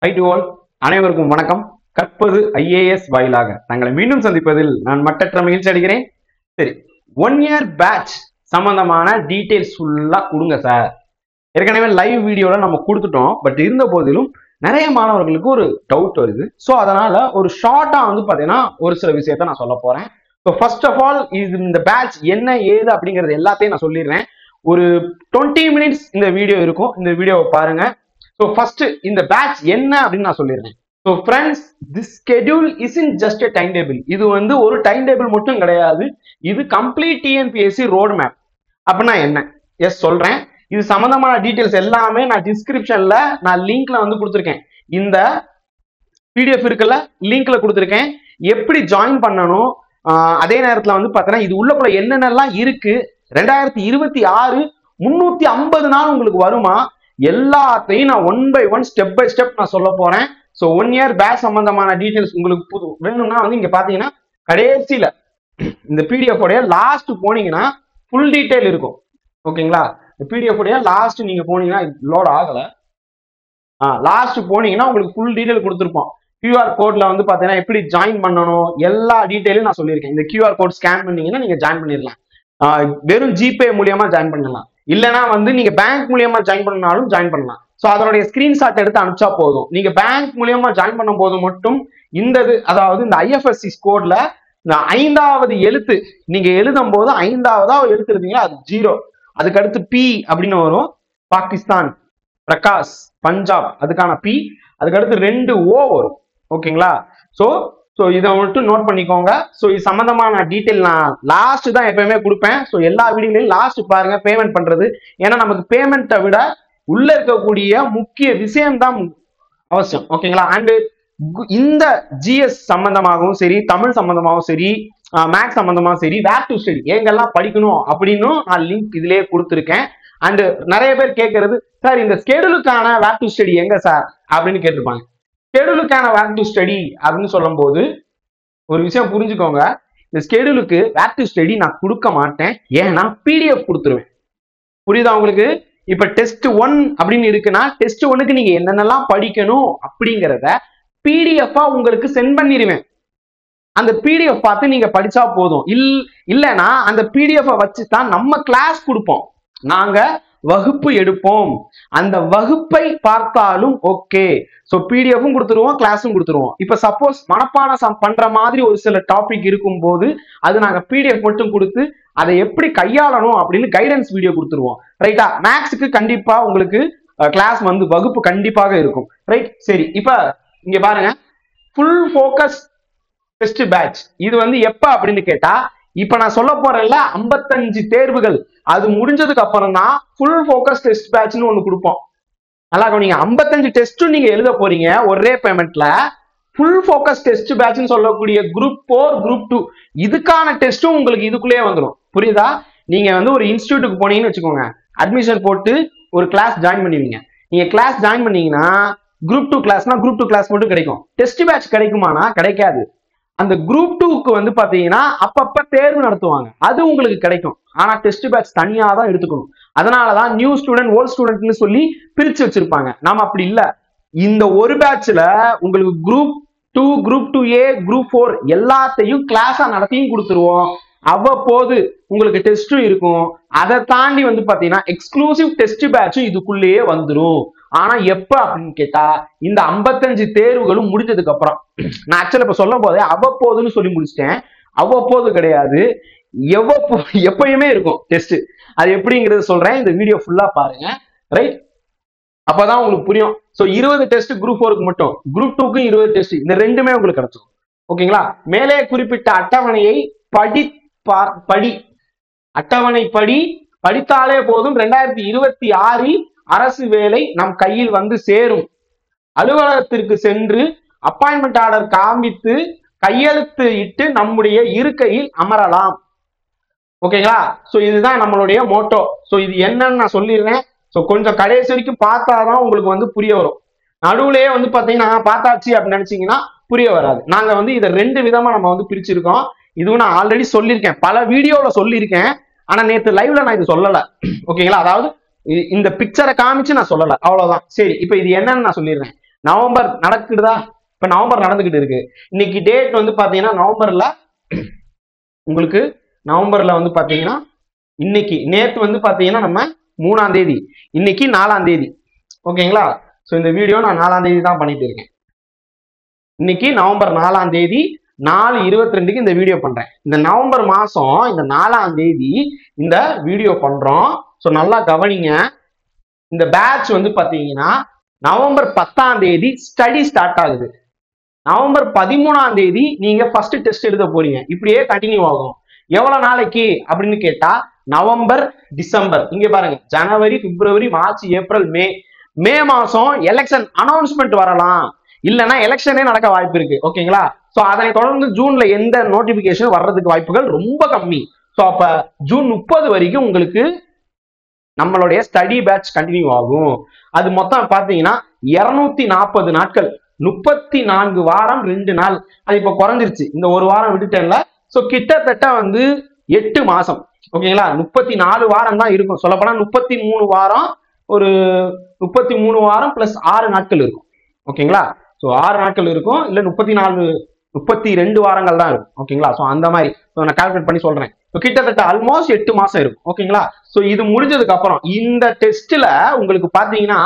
Right to all அனைவருக்கும் வணக்கம். கற்பது ஐஏஎஸ் வாயிலாக தங்களை மீண்டும் சந்திப்பதில் நான் மட்டற்ற மகிழ்ச்சி அடைகிறேன். சரி, 1 year பேட்ச் சம்பந்தமான டீடைல்ஸ் ஃபுல்லா கொடுங்க சார். ஏற்கனவே லைவ் வீடியோல நம்ம கொடுத்துட்டோம். பட் இருந்த போதிலும் நிறைய மாணவர்களுக்கு ஒரு டவுட் வருது. ஸோ அதனால ஒரு ஷார்ட்டா பாத்தீங்கன்னா ஒரு சில விஷயத்த நான் சொல்ல போறேன். ஸோ ஃபர்ஸ்ட் ஆஃப் ஆல் இந்த பேட்ச் என்ன ஏது அப்படிங்கிறது எல்லாத்தையும் நான் சொல்லிடுறேன். ஒரு 20 minutes இந்த வீடியோ இருக்கும். இந்த வீடியோவை பாருங்க. ஸோ ஃபர்ஸ்ட் இந்த பேட்ச் என்ன அப்படின்னு நான் சொல்லிடுறேன். So friends, this schedule is in just a time table. இது ஒரு டைம் டேபிள் மட்டும் கிடையாது. இது கம்ப்ளீட் டிஎன்பிஎஸ்சி ரோட் மேப். அப்படின்னா என்ன? எஸ் சொல்றேன். இது சம்பந்தமான டீடைல்ஸ் எல்லாமே நான் டிஸ்கிரிப்ஷன்ல நான் லிங்க்ல கொடுத்துருக்கேன். இந்த பிடிஎஃப் இருக்குல்ல, லிங்க்ல கொடுத்துருக்கேன். எப்படி ஜாயின் பண்ணணும், அதே நேரத்தில் பார்த்தீங்கன்னா இது உள்ளக்குள்ள என்னென்னலாம் இருக்கு, 2026 350 நாள் உங்களுக்கு வருமா, எல்லாத்தையும் நான் 1 by 1 ஸ்டெப் பை ஸ்டெப் நான் சொல்ல போறேன். ஸோ 1 year பேட்ச் சம்பந்தமான டீடைல்ஸ் உங்களுக்கு வேணும்னா இங்க பாத்தீங்கன்னா கடைசியில இந்த பிடிஎஃப் உடைய லாஸ்ட் போனீங்கன்னா ஃபுல் டீடைல் இருக்கும். ஓகேங்களா? பிடிஎஃப் உடைய லாஸ்ட் நீங்க போனீங்கன்னா லோட் ஆகல, லாஸ்ட் போனீங்கன்னா உங்களுக்கு ஃபுல் டீடைல் கொடுத்துருப்போம். QR கோட்ல பாத்தீங்கன்னா எப்படி ஜாயின் பண்ணணும் எல்லா டீடைலும் நான் சொல்லியிருக்கேன். இந்த QR கோட் ஸ்கேன் பண்ணீங்கன்னா நீங்க ஜாயின் பண்ணிடலாம். வெறும் ஜிபே மூலியமா ஜாயின் பண்ணலாம், இல்லைன்னா நீங்க பேங்க் மூலியமா ஜாயின் பண்ணாலும் ஜாயின் பண்ணலாம். ஸோ அதனுடைய ஸ்கிரீன்ஷாட் எடுத்து அனுப்பிச்சா போதும். நீங்க பேங்க் மூலியமா ஜாயின் பண்ணும் போது மட்டும் அதாவது இந்த IFSC கோட்ல இந்த 5வது எழுத்து நீங்க எழுதும் போது 5வது எழுத்து இருந்தீங்களா அது 0, அதுக்கு அடுத்து P அப்படின்னு வரும். பாகிஸ்தான், பிரகாஷ், பஞ்சாப் அதுக்கான P, அதுக்கு அடுத்து 2 O வரும். ஓகேங்களா? ஸோ இதை மட்டும் நோட் பண்ணிக்கோங்க. ஸோ இது சம்பந்தமான டீட்டெயில் நான் லாஸ்ட் தான் எப்பயுமே கொடுப்பேன். ஸோ எல்லா வீடியோலையும் லாஸ்ட் பாருங்க பேமெண்ட் பண்றது. ஏன்னா நமக்கு பேமெண்ட்டை விட உள்ள இருக்கக்கூடிய முக்கிய விஷயம் தான் அவசியம். ஓகேங்களா? அண்ட் இந்த GS சம்பந்தமாகவும் சரி, தமிழ் சம்பந்தமாகவும் சரி, மேக்ஸ் சம்பந்தமாகவும் சரி, வேர் டு ஸ்டடி எங்கெல்லாம் படிக்கணும் அப்படின்னு நான் லிங்க் இதுலயே கொடுத்துருக்கேன். அண்ட் நிறைய பேர் கேட்கறது, சார் இந்த ஸ்கெடியூலுக்கான வேர் டு ஸ்டடி எங்க சார் அப்படின்னு கேட்டிருப்பாங்க. ஸ்கெடியூலுக்கான வேர் டு ஸ்டடி அப்படின்னு சொல்லும் போது ஒரு விஷயம் புரிஞ்சுக்கோங்க. இந்த ஸ்கெடியூலுக்கு வேர் டு ஸ்டடி நான் கொடுக்க மாட்டேன். ஏன்னா PDF கொடுத்துருவேன். புரியுதா உங்களுக்கு? இப்ப டெஸ்ட் 1 அப்படின்னு இருக்குன்னா டெஸ்ட் 1க்கு நீங்க என்னென்னலாம் படிக்கணும் அப்படிங்கிறத PDF உங்களுக்கு சென்ட் பண்ணிடுவேன். அந்த PDF பார்த்து நீங்க படிச்சா போதும். இல்லைன்னா அந்த PDF வச்சு தான் நம்ம கிளாஸ் கொடுப்போம். நாங்க வகுப்பு எடுப்போம். அந்த வகுப்பை பார்த்தாலும் ஓகே. ஸோ பிடிஎஃப்பும் கொடுத்துருவோம், கிளாஸும் கொடுத்துருவோம். இப்போ சப்போஸ் மனப்பாடம் பண்ற மாதிரி ஒரு சில டாபிக் இருக்கும் போது அது நாங்க PDF மட்டும் கொடுத்து அதை எப்படி கையாளணும் அப்படின்னு கைடன்ஸ் வீடியோ கொடுத்துருவோம். ரைட்டா? மேக்ஸுக்கு கண்டிப்பா உங்களுக்கு கிளாஸ் வகுப்பு கண்டிப்பாக இருக்கும். ரைட்? சரி, இப்ப இங்க பாருங்க, ஃபுல் ஃபோக்கஸ் டெஸ்ட் பேட்ச் இது எப்ப அப்படின்னு கேட்டா, இப்ப நான் சொல்ல போறேன்ல 55 தேர்வுகள் அது முடிஞ்சதுக்கு அப்புறம் தான் ஃபுல் ஃபோக்கஸ் டெஸ்ட் பேட்ச்னு ஒண்ணு கொடுப்போம். நல்லா நீங்க 55 டெஸ்ட்டும் நீங்க எழுத போறீங்க ஒரே பேமெண்ட்ல. ஃபுல் ஃபோக்கஸ் டெஸ்ட் பேட்ச்னு சொல்லக்கூடிய குரூப் 4, குரூப் 2 இதுக்கான டெஸ்ட்டும் உங்களுக்கு இதுக்குள்ளேயே வந்துடும். புரியுதா? நீங்க ஒரு இன்ஸ்டியூட்டுக்கு போனீங்கன்னு வச்சுக்கோங்க, அட்மிஷன் போட்டு ஒரு கிளாஸ் ஜாயின் பண்ணுவீங்க. நீங்க கிளாஸ் ஜாயின் பண்ணீங்கன்னா குரூப் 2 கிளாஸ்னா குரூப் 2 கிளாஸ் மட்டும் கிடைக்கும். டெஸ்ட் பேட்ச் கிடைக்குமானா கிடைக்காது. அந்த குரூப் 2க்கு பாத்தீங்கன்னா அப்பப்ப தேர்வு நடத்துவாங்க, அது உங்களுக்கு கிடைக்கும். ஆனா டெஸ்ட் பேட்ச் தனியா தான் எடுத்துக்கணும். அதனாலதான் நியூ ஸ்டூடெண்ட், ஓல்ட் ஸ்டூடெண்ட்னு சொல்லி பிரிச்சு வச்சிருப்பாங்க. நாம அப்படி இல்ல. இந்த ஒரு பேட்ச்ல உங்களுக்கு குரூப் 2, குரூப் 2A, குரூப் 4 எல்லாத்தையும் கிளாஸா நடத்தியும் கொடுத்துருவோம். அவ்வப்போது உங்களுக்கு டெஸ்டும் இருக்கும். அதை தாண்டி பாத்தீங்கன்னா எக்ஸ்க்ளூசிவ் டெஸ்ட் பேட்சும் இதுக்குள்ளேயே வந்துடும். ஆனா எப்ப அப்படின்னு கேட்டா இந்த 55 தேர்வுகளும் முடிஞ்சதுக்கு அப்புறம். நான் ஆக்சுவலா இப்ப சொல்லும் போதே அவ்வப்போதுன்னு சொல்லி முடிச்சிட்டேன். அவ்வப்போது கிடையாது, எப்பயுமே இருக்கும் டெஸ்ட். அது எப்படிங்கிறது சொல்றேன், இந்த வீடியோ ஃபுல்லா பாருங்க. ரைட்? அப்பதான் உங்களுக்கு புரியும். ஸோ 20 டெஸ்ட் குரூப் 4க்கு மட்டும், குரூப் 2க்கும் 20 டெஸ்ட், இந்த ரெண்டுமே உங்களுக்கு கிடைச்சிடும். ஓகேங்களா? மேலே குறிப்பிட்ட அட்டவணையை அட்டவணை படித்தாலே போதும். 2026 அரசு வேலை நம் கையில் சேரும். அலுவலகத்திற்கு சென்று அப்பாயின்மெண்ட் ஆர்டர் காண்பித்து கையெழுத்து இட்டு நம்முடைய இருக்கையில் அமரலாம். ஓகேங்களா? சோ இதுதான் நம்மளுடைய மோட்டோ. சோ இது என்னன்னு நான் சொல்லிடுறேன். சோ கொஞ்சம் கடைசி வரைக்கும் பார்த்தாதான் உங்களுக்கு புரிய வரும். நடுவுலயே பாத்தீங்கன்னா பார்த்தாச்சு அப்படின்னு நினைச்சீங்கன்னா புரிய வராது. நாங்க இதை 2 விதமா நம்ம பிரிச்சிருக்கோம். இதுவும் நான் ஆல்ரெடி சொல்லியிருக்கேன், பல வீடியோல சொல்லியிருக்கேன். ஆனா நேற்று லைவ்ல நான் இது சொல்லல. ஓகேங்களா? அதாவது இந்த பிக்சரை காமிச்சு நான் சொல்லல, அவ்வளவுதான். சரி, இப்ப இது என்னன்னு நான் சொல்லிடுறேன். நவம்பர் நடக்குதா? இப்ப நவம்பர் நடந்துகிட்டு இருக்கு. இன்னைக்கு டேட் வந்து பாத்தீங்கன்னா நவம்பர்ல உங்களுக்கு நவம்பர்ல வந்து பாத்தீங்கன்னா இன்னைக்கு நேத்து வந்து பாத்தீங்கன்னா நம்ம 3ஆம் தேதி, இன்னைக்கு 4ஆம் தேதி. ஓகேங்களா? ஸோ இந்த வீடியோ நான் 4ஆம் தேதி தான் பண்ணிட்டு இருக்கேன். இன்னைக்கு நவம்பர் 4ஆம் தேதி 4:22 இந்த வீடியோ பண்றேன். இந்த நவம்பர் மாசம் இந்த 4ஆம் தேதி இந்த வீடியோ பண்றோம். ஸோ நல்லா கவனிங்க. இந்த பேட்ச் வந்து பாத்தீங்கன்னா நவம்பர் 10ஆம் தேதி ஸ்டடி ஸ்டார்ட் ஆகுது. நவம்பர் 13ஆம் தேதி நீங்க ஃபர்ஸ்ட் டெஸ்ட் எழுத போறீங்க. இப்படியே கண்டினியூ ஆகும். எவ்வளவு நாளைக்கு அப்படின்னு கேட்டா நவம்பர், டிசம்பர், இங்க பாருங்க, ஜனவரி, பிப்ரவரி, மார்ச், ஏப்ரல், மே. மே மாசம் எலெக்ஷன் அனௌன்ஸ்மெண்ட் வரலாம், இல்லைன்னா எலெக்ஷனே நடக்க வாய்ப்பு இருக்கு. ஓகேங்களா? சோ அதனை தொடர்ந்து ஜூன்ல எந்த நோட்டிபிகேஷன் வர்றதுக்கு வாய்ப்புகள் ரொம்ப கம்மி. சோ அப்ப ஜூன் 30 வரைக்கும் உங்களுக்கு நம்மளுடைய ஸ்டடி பேட்ச் கண்டினியூ ஆகும். அது மொத்தம் பாத்தீங்கன்னா 240 நாட்கள், 34 வாரம் 2 நாள். அது இப்ப குறைஞ்சிருச்சு, இந்த ஒரு வாரம் விட்டுட்டேன்ல. சோ கிட்டத்தட்ட வந்து 8 மாசம். ஓகேங்களா? 34 வாரம் தான் இருக்கும். சொல்லப்போனா 33 வாரம், ஒரு 33 வாரம் பிளஸ் 6 நாட்கள் இருக்கும். ஓகேங்களா? ஸோ 6 நாட்கள் இருக்கும், இல்ல 32 வாரங்கள் தான் இருக்கும். ஓகேங்களா? ஸோ அந்த மாதிரி நான் கால்குலேட் பண்ணி சொல்றேன். ஸோ கிட்டத்தட்ட ஆல்மோஸ்ட் 8 மாசம் இருக்கும். ஓகேங்களா? ஸோ இது முடிஞ்சதுக்கு அப்புறம் இந்த டெஸ்ட்ல உங்களுக்கு பாத்தீங்கன்னா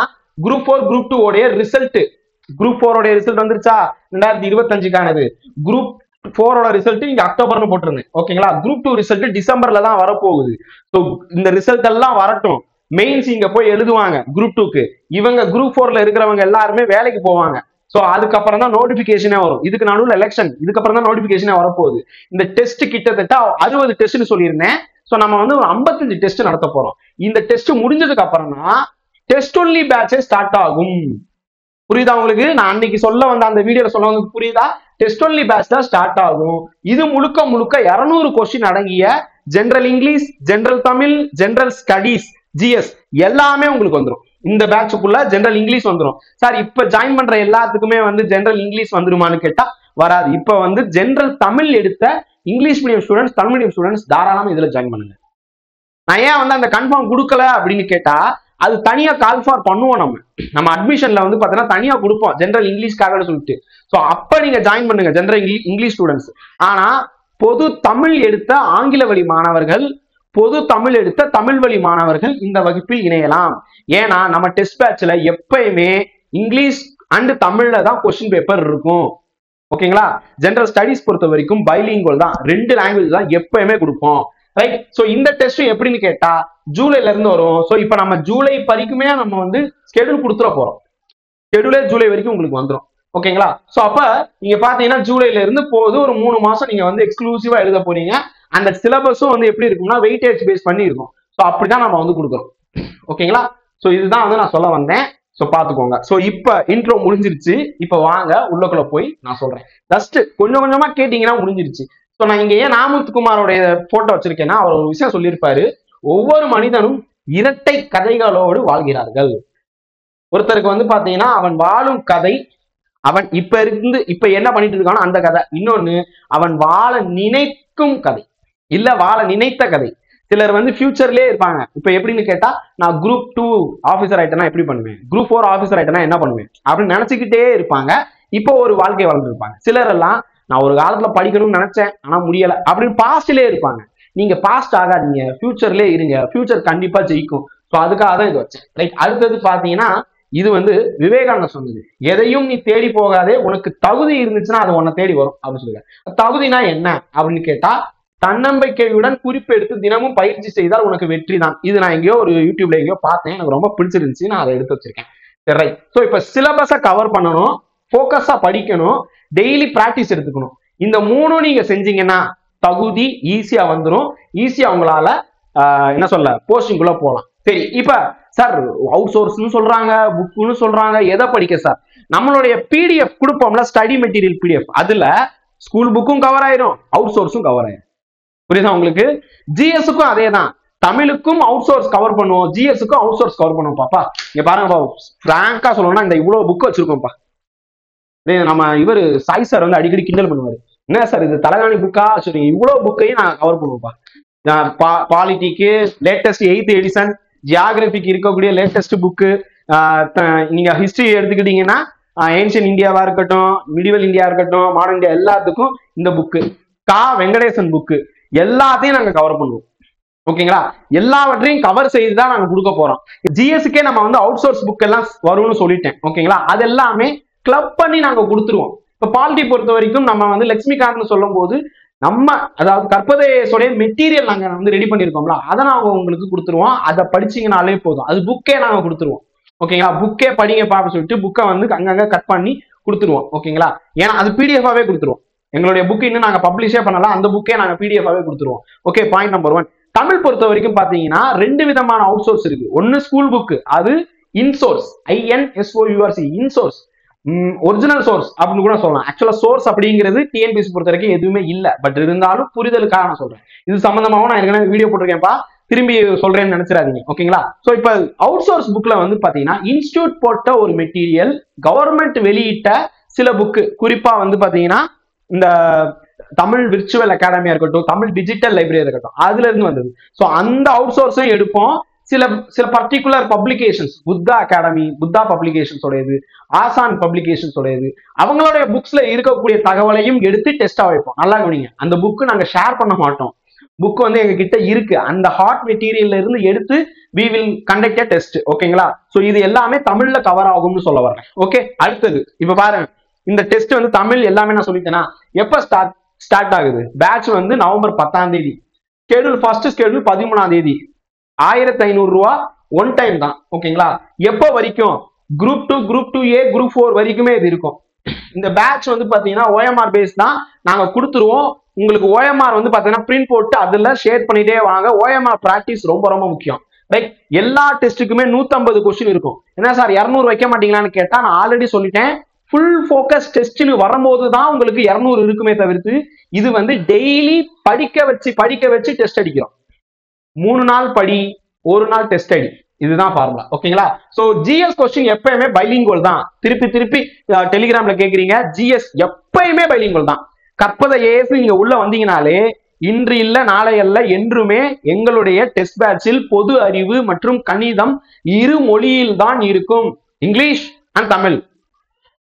குரூப் 4 குரூப் 2 உடைய ரிசல்ட், குரூப் 4 உடைய ரிசல்ட் வந்துருச்சா 2025க்கானது. குரூப் 4 ரிசல்ட் இங்க அக்டோபர்னு போட்டிருந்தேன். ஓகேங்களா? குரூப் 2 ரிசல்ட் டிசம்பர்ல தான் வரப்போகுது. ஸோ இந்த ரிசல்ட் எல்லாம் வரட்டும். மெயின்ஸ் இங்க போய் எழுதுவாங்க குரூப் 2க்கு. இவங்க குரூப் 4ல இருக்கிறவங்க எல்லாருமே வேலைக்கு போவாங்க. சோ அதுக்கப்புறம் தான் நோட்டிபிகேஷனே வரும். இதுக்கு நடுவில் எலெக்ஷன், இதுக்கப்புறம் தான் நோட்டிபிகேஷனே வரப்போகுது. இந்த டெஸ்ட் கிட்டத்தட்ட 60 டெஸ்ட்னு சொல்லியிருந்தேன். சோ நம்ம வந்து ஒரு 55 டெஸ்ட் நடத்த போறோம். இந்த டெஸ்ட் முடிஞ்சதுக்கு அப்புறம் தான் டெஸ்ட் ஒன்லி பேட்சே ஸ்டார்ட் ஆகும். புரியுதா உங்களுக்கு? நான் அன்னைக்கு சொல்ல வந்த அந்த வீடியோல சொல்ல வந்து புரியுதா? டெஸ்ட் ஒன்லி பேட்ச் தான் ஸ்டார்ட் ஆகும். இது முழுக்க 200 கொஸ்டின் அடங்கிய general English, general Tamil, general studies, GS எல்லாமே உங்களுக்கு வந்துடும். இந்த பேட்சுக்குள்ள ஜெனரல் இங்கிலீஷ் வந்துடும். சார் இப்ப ஜாயின் பண்ற எல்லாத்துக்குமே வந்து ஜெனரல் இங்கிலீஷ் வந்துருமான்னு கேட்டா வராது. இப்ப வந்து ஜெனரல் தமிழ் எடுத்த English medium students, Tamil medium students தாராளமா இதுல ஜாயின் பண்ணுங்க. நான் ஏன் வந்து அந்த கன்ஃபார்ம் கொடுக்கல அப்படின்னு கேட்டா அது தனியா கால் ஃபார் பண்ணுவோம். நம்ம அட்மிஷன்ல வந்து பாத்தீங்கன்னா தனியா கொடுப்போம் ஜெனரல் இங்கிலீஷ்காக சொல்லிட்டு. ஸோ அப்ப நீங்க ஜாயின் பண்ணுங்க ஜெனரல் இங்கிலீஷ் ஸ்டூடெண்ட்ஸ். ஆனா பொது தமிழ் எடுத்த ஆங்கில வழி மாணவர்கள், பொது தமிழ் எடுத்த தமிழ் வழி மாணவர்கள் இந்த வகுப்பில் இணையலாம். ஏன்னா நம்ம டெஸ்ட் பேட்ச்ல எப்பயுமே இங்கிலீஷ் அண்ட் தமிழ்ல தான் கொஸ்டின் பேப்பர் இருக்கும். ஓகேங்களா? ஜெனரல் ஸ்டடீஸ் பொறுத்த வரைக்கும் பைலிங்குவல் தான், 2 லாங்குவேஜ் தான் எப்பயுமே கொடுப்போம். ரைட்? சோ இந்த டெஸ்ட் எப்படின்னு கேட்டா ஜூலைல இருந்து வரும். சோ இப்ப நம்ம ஜூலை வரைக்குமே நம்ம வந்து ஸ்கெடியூல் கொடுத்துட போறோம். ஸ்கெடியூலே ஜூலை வரைக்கும் உங்களுக்கு வந்துடும். ஓகேங்களா? சோ அப்ப நீங்க பாத்தீங்கன்னா ஜூலைல இருந்து போகுது ஒரு 3 மாசம் நீங்க வந்து எக்ஸ்க்ளூசிவா எழுத போறீங்க. அந்த சிலபஸும் வந்து எப்படி இருக்கும்னா வெயிட்டேஜ் பேஸ் பண்ணி இருக்கும். ஸோ அப்படிதான் நம்ம வந்து கொடுக்குறோம். ஓகேங்களா? ஸோ இதுதான் வந்து நான் சொல்ல வந்தேன். ஸோ பாத்துக்கோங்க. ஸோ இப்ப இன்ட்ரோ முடிஞ்சிருச்சு. இப்ப வாங்க உள்ளக்குள்ள போய் நான் சொல்றேன். ஜஸ்ட் கொஞ்சம் கொஞ்சமா கேட்டீங்கன்னா முடிஞ்சிருச்சு. ஸோ நான் இங்க ஏன் நாமுத்துக்குமாரோடைய போட்டோ வச்சிருக்கேன்னா அவர் ஒரு விஷயம் சொல்லியிருப்பாரு. ஒவ்வொரு மனிதனும் இரட்டை கதைகளோடு வாழ்கிறார்கள். ஒருத்தருக்கு வந்து பாத்தீங்கன்னா அவன் வாழும் கதை, அவன் இப்ப என்ன பண்ணிட்டு இருக்கானோ அந்த கதை. இன்னொன்னு அவன் வாழ நினைக்கும் கதை, இல்ல வாழ நினைத்த கதை. சிலர் வந்து ஃபியூச்சர்லயே இருப்பாங்க. இப்ப எப்படின்னு கேட்டா நான் குரூப் 2 ஆபீசர் ஆயிட்டேன்னா எப்படி பண்ணுவேன், குரூப் 4 ஆபீசர் ஆயிட்டேன்னா என்ன பண்ணுவேன் அப்படின்னு நினைச்சுக்கிட்டே இருப்பாங்க. இப்போ ஒரு வாழ்க்கை வாழ்ந்துருப்பாங்க. சிலர் எல்லாம் நான் ஒரு காலத்துல படிக்கணும்னு நினைச்சேன் ஆனா முடியல அப்படின்னு பாஸ்ட்லயே இருப்பாங்க. நீங்க பாஸ்ட் ஆகாதீங்க, ஃபியூச்சர்லயே இருங்க. ஃபியூச்சர் கண்டிப்பா ஜெயிக்கும். ஸோ அதுக்காக தான் இது வச்சேன். ரைட்? அடுத்தது பாத்தீங்கன்னா இது வந்து விவேகானந்தர் சொன்னது, எதையும் நீ தேடி போகாதே, உனக்கு தகுதி இருந்துச்சுன்னா அது உன்னை தேடி வரும் அப்படின்னு சொல்லுங்க. தகுதினா என்ன அப்படின்னு கேட்டா தன்னம்பிக்கையுடன் குறிப்பு எடுத்து தினமும் பயிற்சி செய்தால் உனக்கு வெற்றி தான். இது நான் எங்கேயோ ஒரு யூடியூப்ல எங்கேயோ பார்த்தேன், எனக்கு ரொம்ப பிடிச்சிருந்துச்சு, நான் அதை எடுத்து வச்சிருக்கேன். சரி, ரைட். ஸோ இப்ப சிலபஸை கவர் பண்ணணும், ஃபோக்கஸா படிக்கணும், டெய்லி பிராக்டிஸ் எடுத்துக்கணும். இந்த 3 நீங்க செஞ்சீங்கன்னா தகுதி ஈஸியா வந்துடும். ஈஸியா உங்களால என்ன சொல்ல போஸ்டிங்குள்ள போகலாம். சரி, இப்ப சார் அவுட் சோர்ஸ்னு சொல்றாங்க, புக்குன்னு சொல்றாங்க, எதை படிக்க சார்? நம்மளுடைய பிடிஎஃப் கொடுப்போம்ல, ஸ்டடி மெட்டீரியல் பிடிஎஃப், அதுல ஸ்கூல் புக்கும் கவர் ஆயிரும், அவுட் சோர்ஸும் கவர் ஆயிரும். புரியுதா உங்களுக்கு? ஜிஎஸ்க்கும் அதே தான். தமிழுக்கும் அவுட் சோர்ஸ் கவர் பண்ணுவோம், ஜிஎஸ்க்கும் அவுட் சோர்ஸ் கவர் பண்ணுவோம். பாப்பா இங்க பாருங்கப்பா, பிராங்கா சொல்லணும்னா இந்த இவ்வளவு புக் வச்சிருக்கோம்ப்பா. நம்ம இவர் சாய் சார் வந்து அடிக்கடி கிண்டல் பண்ணுவாரு, என்ன சார் இது தலகாணி புக்கா சரி, இவ்வளவு புக்கையும் நான் கவர் பண்ணுவோம்ப்பா. பாலிட்டிக்கு லேட்டஸ்ட் 8th எடிஷன், ஜியாகிரபிக்கு இருக்கக்கூடிய லேட்டஸ்ட் புக்கு, நீங்க ஹிஸ்டரி எடுத்துக்கிட்டீங்கன்னா ஏன்ஷியன் இந்தியாவா இருக்கட்டும், மிடிவல் இந்தியா இருக்கட்டும், மாடர்ன் இந்தியா எல்லாத்துக்கும் இந்த புக்கு கா வெங்கடேசன் புக்கு எல்லாத்தையும் நாங்க கவர் பண்ணுவோம். ஓகேங்களா, எல்லாவற்றையும் கவர் செய்து தான் நாங்க கொடுக்க போறோம். ஜிஎஸ்க்கே நம்ம வந்து அவுட் சோர்ஸ் புக் எல்லாம் வரும்னு சொல்லிட்டேன். ஓகேங்களா, அது எல்லாமே கிளப் பண்ணி நாங்க கொடுத்துருவோம். இப்ப பாலிட்டி பொறுத்த வரைக்கும் நம்ம வந்து லட்சுமிகாந்த் சொல்லும் போது நம்ம அதாவது கற்பதேசோடைய மெட்டீரியல் நாங்க வந்து ரெடி பண்ணிருக்கோம்ல, அதை நாங்க உங்களுக்கு கொடுத்துருவோம். அதை படிச்சீங்கனாலே போதும், அது புக்கே நாங்க கொடுத்துருவோம். ஓகேங்களா, புக்கே படிங்க பாப்ப சொல்லிட்டு புக்கை வந்து அங்கங்க கட் பண்ணி கொடுத்துருவோம். ஓகேங்களா, ஏன்னா அது பிடிஎஃபாவே கொடுத்துருவோம். எங்களுடைய புக் இன்னும் நாங்க பப்ளிஷே பண்ணலாம், அந்த புக்கே நாங்க பிடிஎஃபாவே கொடுத்துருவோம். Okay, point number 1. தமிழ் பொறுத்த வரைக்கும் பாத்தீங்கன்னா 2 விதமான அவுட் சோர்ஸ் இருக்கு. ஒன்னு ஸ்கூல் புக், அது இன்சோர்ஸ், INSOURC, இன்சோர்ஸ், ஒரிஜினல் சோர்ஸ் அப்படின்னு கூட சொல்லலாம். ஆக்சுவலா சோர்ஸ் அப்படிங்கிறது டிஎன்பிஎஸ்சி பொறுத்த வரைக்கும் எதுவுமே இல்ல, பட் இருந்தாலும் புரிதலுக்காக நான் சொல்றேன். இது சம்பந்தமாகவும் நான் ஏற்கனவே வீடியோ போட்டிருக்கேன்ப்பா, திரும்பி சொல்றேன்னு நினைச்சிடாதீங்க. ஓகேங்களா, சோ இப்ப அவுட் சோர்ஸ் புக்ல வந்து பாத்தீங்கன்னா இன்ஸ்டியூட் போட்ட ஒரு மெட்டீரியல், கவர்மெண்ட் வெளியிட்ட சில புக்கு, குறிப்பா வந்து பாத்தீங்கன்னா இந்த தமிழ் விர்ச்சுவல் அகாடமியா இருக்கட்டும், தமிழ் டிஜிட்டல் லைப்ரரியா இருக்கட்டும், அதுல இருந்து வந்தது. சோ அந்த அவுட் சோர்ஸும் எடுப்போம். சில particular publications, Buddha academy, Buddha publications உடையது, ஆசான் பப்ளிகேஷன்ஸ் உடையது, அவங்களுடைய புக்ஸ்ல இருக்கக்கூடிய தகவலையும் எடுத்து டெஸ்டா வைப்போம். நல்லா கவனிங்க, அந்த புக்கு நாங்க ஷேர் பண்ண மாட்டோம். புக் வந்து எங்க கிட்ட இருக்கு, அந்த ஹாட் மெட்டீரியல்ல இருந்து எடுத்து we will conduct a test. ஓகேங்களா, சோ இது எல்லாமே தமிழ்ல கவர் ஆகும்னு சொல்ல வரேன். ஓகே, அடுத்தது இப்ப பாருங்க, இந்த டெஸ்ட் வந்து தமிழ் எல்லாமே நான் சொல்லிட்டேன்னா எப்ப ஸ்டார்ட் ஆகுது? பேட்ச் வந்து நவம்பர் 10ஆம் தேதி, ஸ்கெடியூல் ஃபர்ஸ்ட் ஸ்கெடியூல் 13ஆம் தேதி, 1500 ரூபா ஒன் டைம் தான். ஓகேங்களா, எப்போ வரைக்கும்? குரூப் 2, குரூப் 2A, குரூப் 4 வரைக்குமே இது இருக்கும். இந்த பேட்ச் வந்து பாத்தீங்கன்னா OMR பேஸ் தான் நாங்க கொடுத்துருவோம். உங்களுக்கு OMR வந்து பாத்தீங்கன்னா பிரிண்ட் போட்டு அதுல ஷேர் பண்ணிட்டே வாங்க. OMR பிராக்டிஸ் ரொம்ப ரொம்ப முக்கியம். ரைட், எல்லா டெஸ்ட்டுக்குமே 150 கொஸ்டின் இருக்கும். என்ன சார் 200 வைக்க மாட்டீங்களான்னு கேட்டா, நான் ஆல்ரெடி சொல்லிட்டேன், ஃபுல் ஃபோக்கஸ் டெஸ்ட்னு வரும்போது தான் உங்களுக்கு 200 இருக்குமே தவிர்த்து இது வந்து டெய்லி படிக்க வச்சு டெஸ்ட் அடிக்கிறோம். 3 நாள் படி, 1 நாள் டெஸ்ட் அடி, இதுதான் ஃபார்முலா. ஓகேங்களா, சோ ஜிஎஸ் கொஸ்டின் எப்பயுமே பைலிங்குவல் தான். திருப்பி டெலிகிராம்ல கேக்குறீங்க, ஜிஎஸ் எப்பயுமே பைலிங்குவல் தான். கற்பத ஏஎஸ் நீங்க உள்ள வந்தீங்கனாலே இன்று இல்ல நாளை அல்ல என்றுமே எங்களுடைய டெஸ்ட் பேட்சில் பொது அறிவு மற்றும் கணிதம் இரு மொழியில் தான் இருக்கும், English and Tamil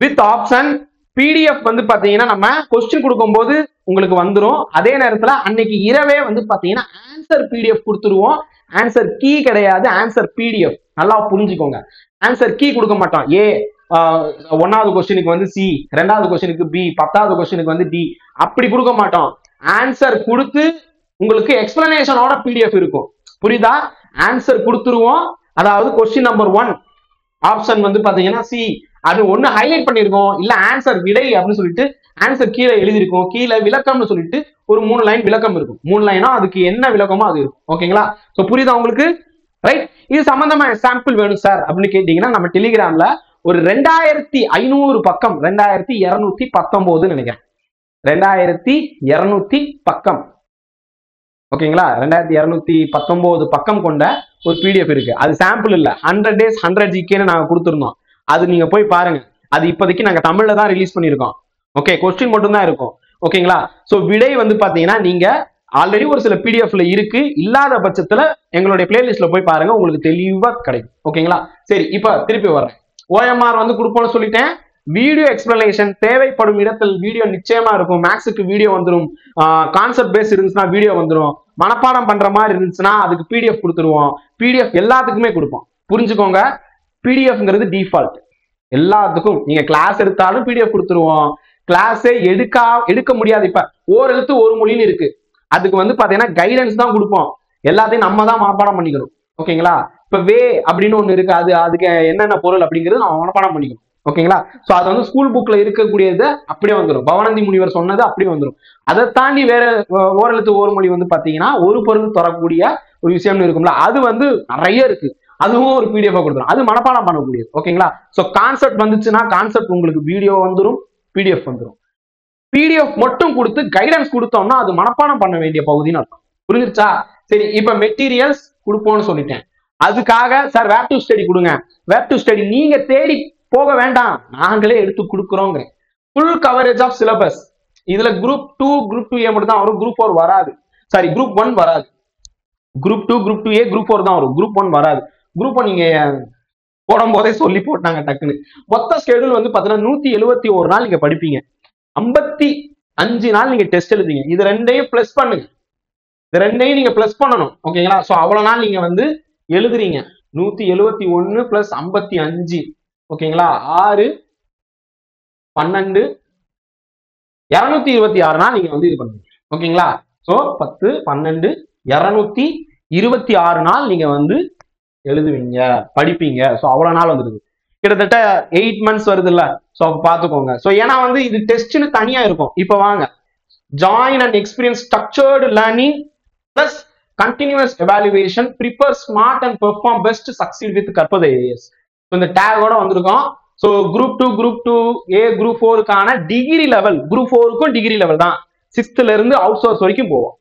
with option. PDF வந்து பாத்தீங்கன்னா நம்ம கொஸ்டின் கொடுக்கும் போது உங்களுக்கு வந்துடும். அதே நேரத்துல அன்னைக்கு இரவே வந்து பாத்தீங்கன்னா ஆன்சர் பிடிஎஃப் கொடுத்துருவோம். ஆன்சர் கீ கிடையாது, ஆன்சர் பிடிஎஃப். நல்லா புரிஞ்சுக்கோங்க, ஆன்சர் கீ கொடுக்க மாட்டோம். 1வது கொஸ்டினுக்கு வந்து C, 2வது கொஸ்டினுக்கு B, 10வது கொஸ்டினுக்கு வந்து D, அப்படி கொடுக்க மாட்டோம். ஆன்சர் கொடுத்து உங்களுக்கு எக்ஸ்பிளனேஷனோட பிடிஎஃப் இருக்கும். புரியுதா? ஆன்சர் கொடுத்துருவோம். அதாவது கொஸ்டின் நம்பர் 1 ஆப்ஷன் வந்து பாத்தீங்கன்னா C, அது ஒண்ணு ஹைலைட் பண்ணிருக்கோம், இல்ல ஆன்சர் விடை அப்படின்னு சொல்லிட்டு ஆன்சர் கீழே எழுதிருக்கும், கீழே விளக்கம்னு சொல்லிட்டு ஒரு 3 லைன் விளக்கம் இருக்கும். 3 லைனா அதுக்கு என்ன விளக்கமோ அது இருக்கும். ஓகேங்களா, சோ புரியுதா உங்களுக்கு? ரைட், இது சம்பந்தமா சாம்பிள் வேணும் சார் அப்படின்னு கேட்டீங்கன்னா நம்ம டெலிகிராம்ல ஒரு 2500 பக்கம், 2219 நினைக்கிறேன், 2200 பக்கம். ஓகேங்களா, 2219 பக்கம் கொண்ட ஒரு பிடிஎஃப் இருக்கு. அது சாம்பிள் இல்ல, 100 days 100 GKன்னு நாங்க கொடுத்துருந்தோம். அது நீங்க போய் பாருங்க. அது இப்போதைக்கு நாங்க தமிழ்ல தான் ரிலீஸ் பண்ணிருக்கோம். ஓகே, கொஸ்டின் மட்டும் தான் இருக்கும். ஓகேங்களா, சோ விடை வந்து பாத்தீங்கன்னா நீங்க ஆல்ரெடி ஒரு சில பிடிஎஃப்ல இருக்கு, இல்லாத பட்சத்துல எங்களுடைய பிளேலிஸ்ட்ல போய் பாருங்க, உங்களுக்கு தெளிவா கிடைக்கும். ஓகேங்களா, சரி இப்ப திருப்பி வர்றேன். OMR வந்து கொடுப்போம்னு சொல்லிட்டேன். வீடியோ எக்ஸ்பிளனேஷன் தேவைப்படும் இடத்தில் வீடியோ நிச்சயமா இருக்கும். மேக்ஸுக்கு வீடியோ வந்துடும், கான்செப்ட் பேஸ் இருந்துச்சுன்னா வீடியோ வந்துடும், மனப்பாடம் பண்ற மாதிரி இருந்துச்சுன்னா அதுக்கு பிடிஎஃப் கொடுத்துருவோம். பிடிஎஃப் எல்லாத்துக்குமே கொடுப்போம். புரிஞ்சுக்கோங்க, பிடிஎஃப்ங்கிறது டிஃபால்ட் எல்லாத்துக்கும். நீங்க கிளாஸ் எடுத்தாலும் பிடிஎஃப் கொடுத்துருவோம். கிளாஸே எடுக்க முடியாது. இப்ப ஓரெழுத்து ஒரு மொழின்னு இருக்கு, அதுக்கு வந்து பாத்தீங்கன்னா கைடன்ஸ் தான் கொடுப்போம். எல்லாத்தையும் நம்ம தான் மனப்பாடம் பண்ணிக்கணும். ஓகேங்களா, இப்ப வே அப்படின்னு ஒண்ணு இருக்கு, அதுக்கு என்னென்ன பொருள் அப்படிங்கிறது நம்ம மனப்பாடம் பண்ணிக்கணும். ஓகேங்களா, சோ அது வந்து ஸ்கூல் புக்ல இருக்கக்கூடியது அப்படியே வந்துடும். பவனந்தி முனிவர் சொன்னது அப்படியே வந்துடும். அதை தாண்டி வேற ஓரெழுத்து ஒரு மொழி வந்து பாத்தீங்கன்னா ஒரு பொருள் தரக்கூடிய ஒரு விஷயம்னு இருக்கும்ல, அது வந்து நிறைய இருக்கு. அதுவும் ஒரு பிடிஎஃப் கொடுத்துரும், அது மனப்பாடம் பண்ணக்கூடியது. ஓகேங்களா, சோ கான்செப்ட் வந்துச்சுன்னா கான்செப்ட் உங்களுக்கு வீடியோ வந்துடும், பிடிஎஃப் வந்துடும். பிடிஎஃப் மட்டும் கொடுத்து கைடன்ஸ் கொடுத்தோம்னா அது மனப்பாடம் பண்ண வேண்டிய பகுதின்னு அர்த்தம். புரிஞ்சிருச்சா? சரி, இப்ப மெட்டீரியல்ஸ் கொடுப்போம்னு சொல்லிட்டேன். அதுக்காக சார் வேர் டு ஸ்டடி கொடுங்க. வேர் டு ஸ்டடி நீங்க தேடி போக வேண்டாம், நாங்களே எடுத்து கொடுக்குறோங்க. Full coverage of syllabus. இதுல குரூப் 2, குரூப் 2A மட்டும் தான் வரும், குரூப் 4 வராது. சாரி, குரூப் 1 வராது. குரூப் 2, குரூப் 2A, குரூப் 4 தான் வரும், குரூப் 1 வராது. குரூப் 1 நீங்க போடும் போதே சொல்லி போட்டாங்க டக்குன்னு. மொத்த ஸ்கெடியூல் வந்து பாத்தீங்கன்னா 171 நாள் நீங்க படிப்பீங்க, 55 நாள் நீங்க டெஸ்ட் எழுதுவீங்க. இது ரெண்டையும் பிளஸ் பண்ணுங்க, இது ரெண்டையும் நீங்க பிளஸ் பண்ணணும். ஓகேங்களா? சோ அவ்வளவு நாள் நீங்க வந்து எழுதுறீங்க. 171 பிளஸ் 55, ஓகேங்களா? 6 12 226 நாள் நீங்க வந்து இது பண்ணுங்க. ஓகேங்களா? சோ 10 12 226 நாள் நீங்க வந்து எழுதுவீங்க, படிப்பீங்க. சோ அவ்வளவு நாள் வந்துருது, கிட்டத்தட்ட 8 months வருது இல்ல. சோ அப்ப பாத்துக்கோங்க. சோ ஏன்னா வந்து இது டெஸ்ட்னு தனியா இருக்கும். இப்ப வாங்க, join and experience structured learning plus continuous evaluation, prepare smart and perform best to succeed with கற்பது IAS. இந்த டேகோட வந்திருக்கோம். ஸோ குரூப் 2A குரூப் 4க்கான டிகிரி லெவல், குரூப் 4க்கும் டிகிரி லெவல் தான், 6th இருந்து அவுட் சோர்ஸ் வரைக்கும் போவோம்.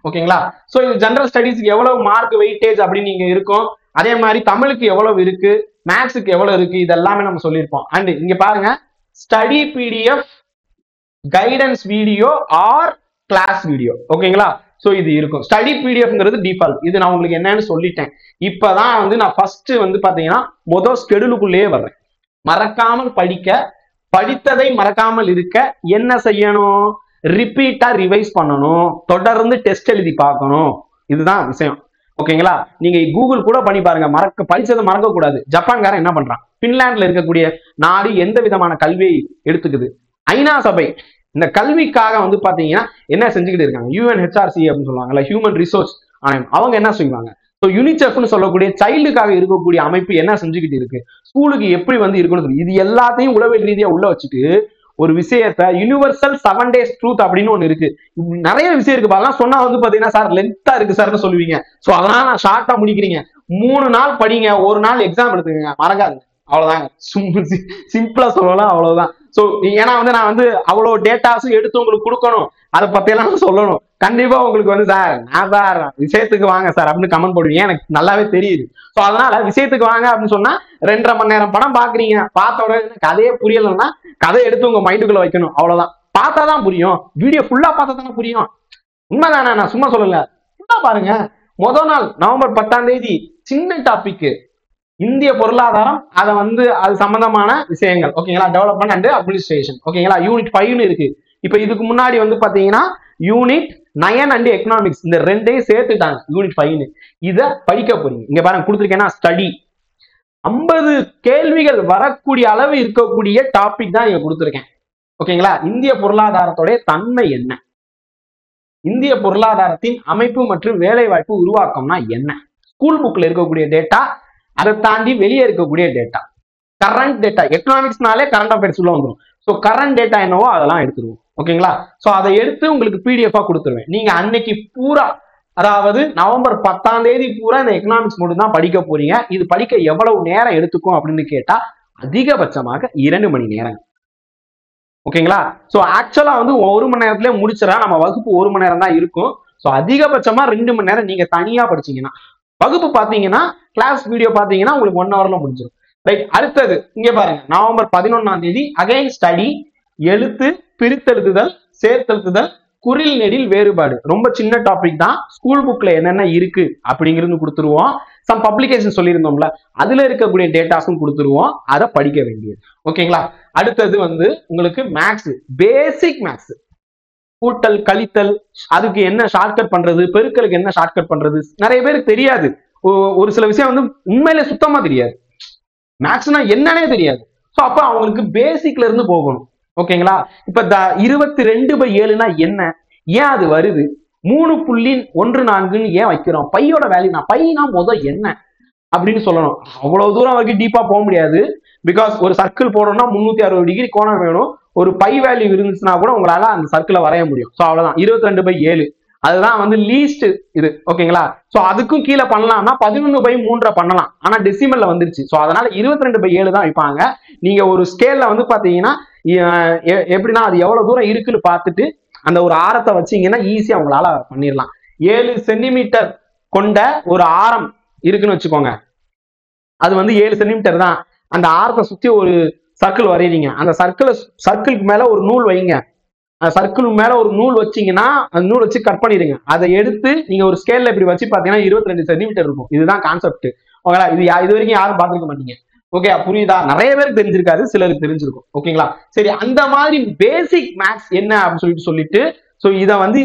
ஓகேங்களா? சோ இது ஜெனரல் ஸ்டடீஸ்க்கு எவ்வளவு மார்க் வெயிட்டேஜ் அப்படின்னு நீங்க இருக்கும், அதே மாதிரி தமிழுக்கு எவ்வளவு இருக்கு, மேத்ஸுக்கு எவ்வளவு இருக்கு, இதெல்லாமே நம்ம சொல்லியிருப்போம். அண்ட் இங்க பாருங்க, study PDF, guidance video or class video. ஓகேங்களா? சோ இது இருக்கும். ஸ்டடி பிடிஎஃப்ங்கிறது டிஃபால்ட், இது நான் உங்களுக்கு என்னன்னு சொல்லிட்டேன். இப்பதான் வந்து நான் ஃபர்ஸ்ட் வந்து பாத்தீங்கன்னா முதல் ஸ்கெடியூலுக்குள்ளேயே வர்றேன். மறக்காமல் படிக்க, படித்ததை மறக்காமல் இருக்க என்ன செய்யணும்? ரிப்பீட்டா ரிவைஸ் பண்ணணும், தொடர்ந்து டெஸ்ட் எழுதி பார்க்கணும். இதுதான் விஷயம். ஓகேங்களா? நீங்க கூகுள் கூட பண்ணி பாருங்க, படிச்சதை மறக்க கூடாது. ஜப்பான்காரன் என்ன பண்றான்? பின்லாந்துல இருக்கக்கூடிய நாடு எந்த விதமான கல்வியை எடுத்துக்குது? ஐநா சபை இந்த கல்விக்காக வந்து பாத்தீங்கன்னா என்ன செஞ்சுக்கிட்டு இருக்காங்க? UNHRC அப்படின்னு சொல்லுவாங்கல்ல, ஹியூமன் ரிசோர்ஸ் ஆணையம், அவங்க என்ன செய்வாங்க? ஸோ யூனிசெஃப்னு சொல்லக்கூடிய சைல்டுக்காக இருக்கக்கூடிய அமைப்பு என்ன செஞ்சுக்கிட்டு இருக்கு? ஸ்கூலுக்கு எப்படி வந்து இருக்கணும், இது எல்லாத்தையும் உளவியல் ரீதியா உள்ள வச்சுட்டு ஒரு விஷயத்த யுனிவர்சல் 7 days ட்ரூத் அப்படின்னு ஒண்ணு இருக்கு. நிறைய விஷயம் இருக்கு. அதெல்லாம் சொன்னா வந்து பாத்தீங்கன்னா சார் லென்த்தா இருக்கு சார்னு சொல்லுவீங்க. சோ அதனால நான் ஷார்ட்டா முடிக்கிறீங்க. 3 நாள் படிங்க, 1 நாள் எக்ஸாம் எடுத்துக்கங்க, மறக்காதுங்க. அவ்வளவுதாங்க, சிம்பிளா சொல்லலாம், அவ்வளவுதான். சோ ஏன்னா வந்து நான் வந்து அவ்வளவு டேட்டாஸும் எடுத்து உங்களுக்கு கொடுக்கணும், அதை பத்தியெல்லாம் சொல்லணும். கண்டிப்பா உங்களுக்கு வந்து சார் நான் சார் விஷயத்துக்கு வாங்க சார் அப்படின்னு கமெண்ட் போடுவீங்க, எனக்கு நல்லாவே தெரியுது. சோ அதனால விஷயத்துக்கு வாங்க அப்படின்னு சொன்னா 2.5 மணி நேரம் படம் பாக்குறீங்க, பார்த்த உடனே கதையே புரியலன்னா கதை எடுத்து உங்க மைண்டுக்குள்ள வைக்கணும், அவ்வளவுதான். பார்த்தாதான் புரியும், வீடியோ ஃபுல்லா பார்த்தா தானே புரியும். உண்மைதானே? நான் சும்மா சொல்லல, ஃபுல்லா பாருங்க. முதல் நாள் நவம்பர் 10ஆம் தேதி சின்ன டாபிக் இந்திய பொருளாதாரம், அதை வந்து அது சம்பந்தமான விஷயங்கள். ஓகேங்களா? Development and administration. ஓகேங்களா? யூனிட் 5 இருக்கு. இப்ப இதுக்கு முன்னாடி வந்து பாத்தீங்கன்னா யூனிட் 9 அண்ட் எக்கனாமிக்ஸ், இந்த ரெண்டையும் சேர்த்துட்டாங்க யூனிட் 5. இத படிக்க போறீங்க. இங்க பாருங்க கொடுத்துருக்கேன்னா ஸ்டடி 50 கேள்விகள் வரக்கூடிய அளவு இருக்கக்கூடிய டாபிக் தான் இங்க கொடுத்துருக்கேன். ஓகேங்களா? இந்திய பொருளாதாரத்தோடைய தன்மை என்ன, இந்திய பொருளாதாரத்தின் அமைப்பு மற்றும் வேலை வாய்ப்பு உருவாக்கம்னா என்ன, ஸ்கூல் புக்ல இருக்கக்கூடிய டேட்டா, அதை தாண்டி வெளியே இருக்கக்கூடிய டேட்டா, கரண்ட் டேட்டா. எக்கனாமிக்ஸ்னாலே கரண்ட் அஃபேர்ஸ் உள்ள வந்துடும். ஸோ கரண்ட் டேட்டா என்னவோ அதெல்லாம் எடுத்துருவோம். ஓகேங்களா? ஸோ அதை எடுத்து உங்களுக்கு பிடிஎஃபா கொடுத்துருவேன். நீங்க அன்னைக்கு பூரா, அதாவது நவம்பர் 10ஆம் தேதி பூரா இந்த எக்கனாமிக்ஸ் மட்டும் தான் படிக்க போறீங்க. இது படிக்க எவ்வளவு நேரம் எடுத்துக்கும் அப்படின்னு கேட்டா அதிகபட்சமாக 2 மணி நேரம். ஓகேங்களா? ஸோ ஆக்சுவலா வந்து 1 மணி நேரத்திலே முடிச்சிடலாம். நம்ம வகுப்பு 1 மணி நேரம் தான் இருக்கும். ஸோ அதிகபட்சமா 2 மணி நேரம் நீங்க தனியா படிச்சீங்கன்னா, வகுப்பு பாத்தீங்கன்னா கிளாஸ் வீடியோ பாத்தீங்கன்னா உங்களுக்கு 1 ஹவர்ல முடிஞ்சிடும். ரைட். அடுத்தது இங்க பாருங்க, நவம்பர் 11ஆம் தேதி அகைன் ஸ்டடி, எழுத்து, பிரித்தெழுத்துதல், சேர்த்தெழுத்துதல், குறில் நெடில் வேறுபாடு. ரொம்ப சின்ன டாபிக் தான். ஸ்கூல் புக்ல என்னென்ன இருக்கு அப்படிங்கிறது கொடுத்துருவோம். சம் பப்ளிகேஷன் சொல்லியிருந்தோம்ல, அதுல இருக்கக்கூடிய டேட்டாஸும் கொடுத்துருவோம், அதை படிக்க வேண்டியது. ஓகேங்களா? அடுத்தது வந்து உங்களுக்கு மேக்ஸ், பேசிக் மேக்ஸ், கூட்டல் கழித்தல், அதுக்கு என்ன ஷார்ட்கட் பண்றது, பெருக்கலுக்கு என்ன ஷார்ட்கட் பண்றது, நிறைய பேருக்கு தெரியாது. ஒரு சில விஷயம் வந்து உண்மையில சுத்தமா தெரியாது, மேக்ஸ்னா என்னன்னே தெரியாது. ஸோ அப்ப அவங்களுக்கு பேசிக்ல இருந்து போகணும். ஓகேங்களா? இப்ப 22/7னா என்ன, ஏன் அது வருது, 3.14 ஏன் வைக்கிறோம், பையோட வேல்யூனா, பைனா முதல் என்ன அப்படின்னு சொல்லணும். அவ்வளவு தூரம் வரைக்கும் டீப்பா போக முடியாது. பிகாஸ் ஒரு சர்க்கிள் போடணும்னா 360 டிகிரி கோணம் வேணும். ஒரு பை வேல்யூ இருந்துச்சுன்னா கூட உங்களால அந்த சர்க்கிளை வரைய முடியும். ஸோ அவ்வளவுதான், 22/7 அதுதான் வந்து லீஸ்ட் இது. ஓகேங்களா? சோ அதுக்கும் கீழே பண்ணலாம்னா 11/3 பண்ணலாம். ஆனா டெசிமல்ல வந்துருச்சு. சோ அதனால 22/7 தான் வைப்பாங்க. நீங்க ஒரு ஸ்கேல்ல வந்து பாத்தீங்கன்னா எப்படின்னா அது எவ்வளவு தூரம் இருக்குன்னு பார்த்துட்டு அந்த ஒரு ஆரத்தை வச்சீங்கன்னா ஈஸியா உங்களால பண்ணிடலாம். 7 சென்டிமீட்டர் கொண்ட ஒரு ஆரம் இருக்குன்னு வச்சுக்கோங்க, அது வந்து 7 சென்டிமீட்டர் தான். அந்த ஆரத்தை சுத்தி ஒரு சர்க்கிள் வரையறீங்க, அந்த சர்க்கிளுக்கு மேல ஒரு நூல் வைங்க, சர்க்கிள் மேல ஒரு நூல் வச்சீங்கன்னா அந்த நூல் வச்சு கட் பண்ணிடுங்க. அதை எடுத்து நீங்க ஒரு ஸ்கேல்ல இப்படி வச்சு பாத்தீங்கன்னா 22 சென்டிமீட்டர் இருக்கும். இதுதான் கான்செப்ட். ஓகேங்களா? இது வரைக்கும் யாரும் பார்த்துருக்க மாட்டீங்க. ஓகே புரியுதா? நிறைய பேருக்கு தெரிஞ்சிருக்காது, சிலருக்கு தெரிஞ்சிருக்கும். ஓகேங்களா? சரி, அந்த மாதிரி பேசிக் மேத்ஸ் என்ன அப்படின்னு சொல்லிட்டு சோ இத வந்து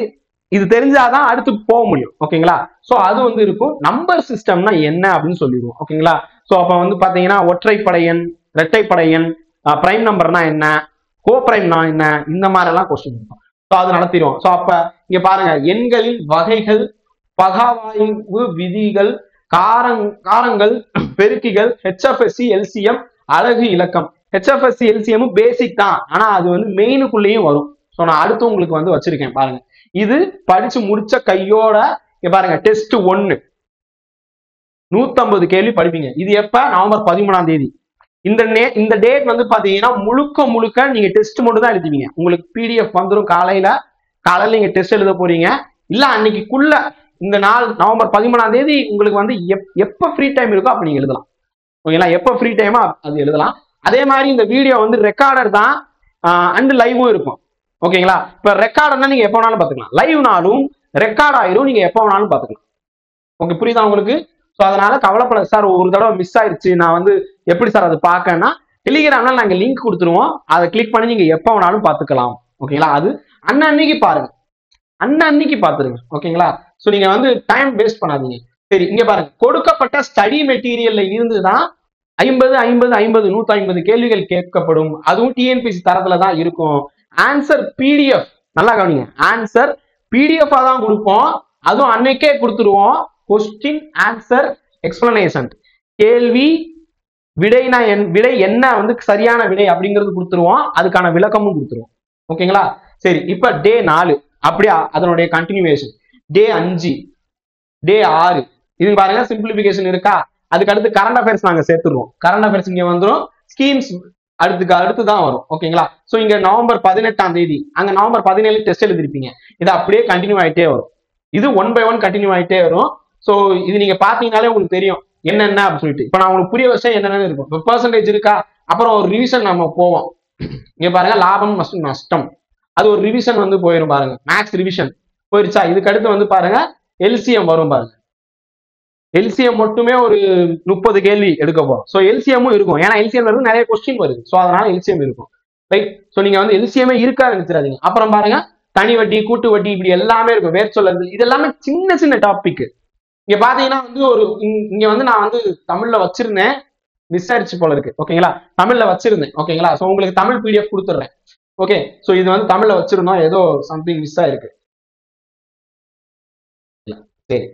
இது தெரிஞ்சாதான் அடுத்து போக முடியும். ஓகேங்களா? சோ அது வந்து இருக்கும். நம்பர் சிஸ்டம்னா என்ன அப்படின்னு சொல்லிடுவோம். ஓகேங்களா? சோ அப்ப வந்து பாத்தீங்கன்னா ஒற்றைப்படை எண், இரட்டைப்படை எண், பிரைம் நம்பர்னா என்ன, கோ பிரைம்னா என்ன, இந்த மாதிரி எல்லாம் கொஸ்டின் இருக்கும். சோ அது நடத்திடுவோம். சோ அப்ப இங்க பாருங்க, எண்களின் வகைகள், பகாவாய்வு விதிகள், காரங்கள், பெருக்கிகள், HFSC, LCM, அலகு இலக்கம். HFSC, LCM பேசிக் தான், ஆனா அது வந்து மெயினுக்குள்ளேயும் வரும். சோ நான் அடுத்து உங்களுக்கு வந்து வச்சிருக்கேன் பாருங்க. இது படிச்சு முடிச்ச கையோட இங்க பாருங்க, டெஸ்ட் 1 150 கேள்வி படிப்பீங்க. இது எப்ப? நவம்பர் 13ஆம் தேதி. இந்த டேட் வந்து பாத்தீங்கன்னா முழுக்க நீங்க டெஸ்ட் மட்டும் தான் எழுதுவீங்க. உங்களுக்கு PDF வந்துடும் காலையில நீங்க டெஸ்ட் எழுத போறீங்க. இல்ல அன்னைக்குள்ள இந்த நாள் நவம்பர் 13ஆம் தேதி உங்களுக்கு வந்து எப்ப ஃப்ரீ டைம் இருக்கோ அப்ப நீங்க எழுதலாம். ஓகேங்களா? எப்ப ஃப்ரீ டைமோ அது எழுதலாம். அதே மாதிரி இந்த வீடியோ வந்து ரெக்கார்டர் தான் அண்ட் லைவும் இருக்கும். ஓகேங்களா? இப்ப ரெக்கார்டர்னா நீங்க எப்ப வேணாலும் பாத்துக்கலாம், லைவ்னாலும் ரெக்கார்ட் ஆயிரும், நீங்க எப்ப வேணாலும் பாத்துக்கலாம். ஓகே புரியுதா உங்களுக்கு? ஸோ அதனால கவலைப்பட சார், ஒரு தடவை மிஸ் ஆயிடுச்சு, நான் வந்து எப்படி சார் அது பார்க்கன்னா, டெலிகிராம்ல நாங்க லிங்க் கொடுத்துருவோம், அதை கிளிக் பண்ணி நீங்க எப்ப வேணாலும் பாத்துக்கலாம். ஓகேங்களா? அது அன்னைக்கு பாருங்க, அன்னைக்கு பாத்துருங்க. ஓகேங்களா? ஸோ நீங்க வந்து டைம் வேஸ்ட் பண்ணாதீங்க. சரி, இங்க பாருங்க, கொடுக்கப்பட்ட ஸ்டடி மெட்டீரியல்ல இருந்துதான் 50 50 50 150 கேள்விகள் கேட்கப்படும். அதுவும் டிஎன்பிசி தரத்துல தான் இருக்கும். ஆன்சர் PDF, நல்லா கவனிங்க, ஆன்சர் PDF தான் கொடுப்போம். அதுவும் அன்னைக்கே கொடுத்துருவோம். கொஸ்டின், ஆன்சர், எக்ஸ்பிளனேஷன், கேள்வி, விடை என்ன வந்து சரியான விடை அப்படிங்கிறது கொடுத்துருவோம். அதுக்கான விளக்கமும் கொடுத்துருவோம். ஓகேங்களா? சரி, இப்ப டே 4 அப்படியே அதனுடைய கண்டினியூவேஷன். டே 5, டே 6 இது பாருங்க, சிம்பிளிபிகேஷன் இருக்கா? அதுக்கு அடுத்து கரண்ட் அஃபேர்ஸ் நாங்க சேர்த்துருவோம். கரண்ட் அஃபேர்ஸ் இங்க வந்துடும். ஸ்கீம்ஸ் அடுத்து தான் வரும். ஓகேங்களா? சோ இங்க நவம்பர் 18ஆம் தேதி, அங்க நவம்பர் 17 டெஸ்ட் எழுதிருப்பீங்க. இது அப்படியே கண்டினியூ ஆயிட்டே வரும். இது 1 by 1 கண்டினியூ ஆயிட்டே வரும். சோ இது நீங்க பாத்தீங்கன்னாலே உங்களுக்கு தெரியும் என்னென்ன அப்படின்னு சொல்லிட்டு. இப்ப நான் உங்களுக்கு புரிய வச்சா என்னென்ன இருக்கும். இப்போ பெர்சன்டேஜ் இருக்கா, அப்புறம் ஒரு ரிவிஷன் நம்ம போவோம். இங்க பாருங்க, லாபம் மற்றும் நஷ்டம், அது ஒரு ரிவிஷன் வந்து போயிடும் பாருங்க. மேக்ஸ் ரிவிஷன் போயிருச்சா? இதுக்கு அடுத்து வந்து பாருங்க LCM வரும் பாருங்க. LCM மட்டுமே ஒரு 30 கேள்வி எடுக்க போறோம். ஸோ LCM இருக்கும், ஏன்னா LCM இருந்து நிறைய கொஸ்டின் வருது. ஸோ அதனால LCM இருக்கும். ரைட்? ஸோ நீங்க வந்து LCM இருக்காது நினைச்சிடாதீங்க. அப்புறம் பாருங்க, தனி வட்டி, கூட்டு வட்டி, இப்படி எல்லாமே இருக்கும். வேர்ச்சொல்லல், இது எல்லாமே சின்ன டாபிக். இங்க பாத்தீங்கன்னா வந்து இங்க வந்து நான் வந்து தமிழ்ல வச்சிருந்தேன், மிஸ் ஆயிடுச்சு போல இருக்கு. ஓகேங்களா? தமிழ்ல வச்சிருந்தேன். ஓகேங்களா? ஸோ உங்களுக்கு தமிழ் PDF கொடுத்துட்றேன். ஓகே, ஸோ இது வந்து தமிழ்ல வச்சிருந்தோம், ஏதோ சம்திங் மிஸ் ஆயிருக்கு. சரி,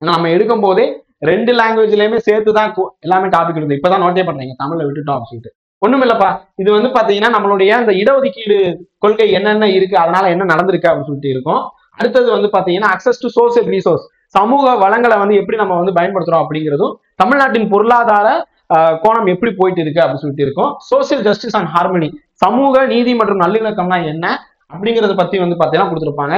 நம்ம எடுக்கும் போதே 2 லாங்குவேஜ்லயுமே சேர்த்துதான் எல்லாமே டாபிக் இருக்கு. இப்பதான் நோட்டே பண்றீங்க தமிழ்ல விட்டுட்டோம் அப்படின்னு சொல்லிட்டு. ஒண்ணும் இல்லப்பா, இது வந்து பாத்தீங்கன்னா நம்மளுடைய அந்த இடஒதுக்கீடு கொள்கை என்னென்ன இருக்கு, அதனால என்ன நடந்திருக்கு அப்படின்னு சொல்லிட்டு இருக்கும். அடுத்தது வந்து பாத்தீங்கன்னா அக்சஸ் டு சோசியல் ரிசோர்ஸ், சமூக வளங்களை வந்து எப்படி நம்ம வந்து பயன்படுத்துறோம் அப்படிங்கிறதும், தமிழ்நாட்டின் பொருளாதார கோணம் எப்படி போயிட்டு இருக்கு அப்படின்னு சொல்லிட்டு இருக்கும். சோசியல் ஜஸ்டிஸ் அண்ட் ஹார்மனி, சமூக நீதி மற்றும் நல்லிணக்கம்னா என்ன அப்படிங்கறத பத்தி வந்து பாத்தீங்கன்னா கொடுத்துருப்பாங்க.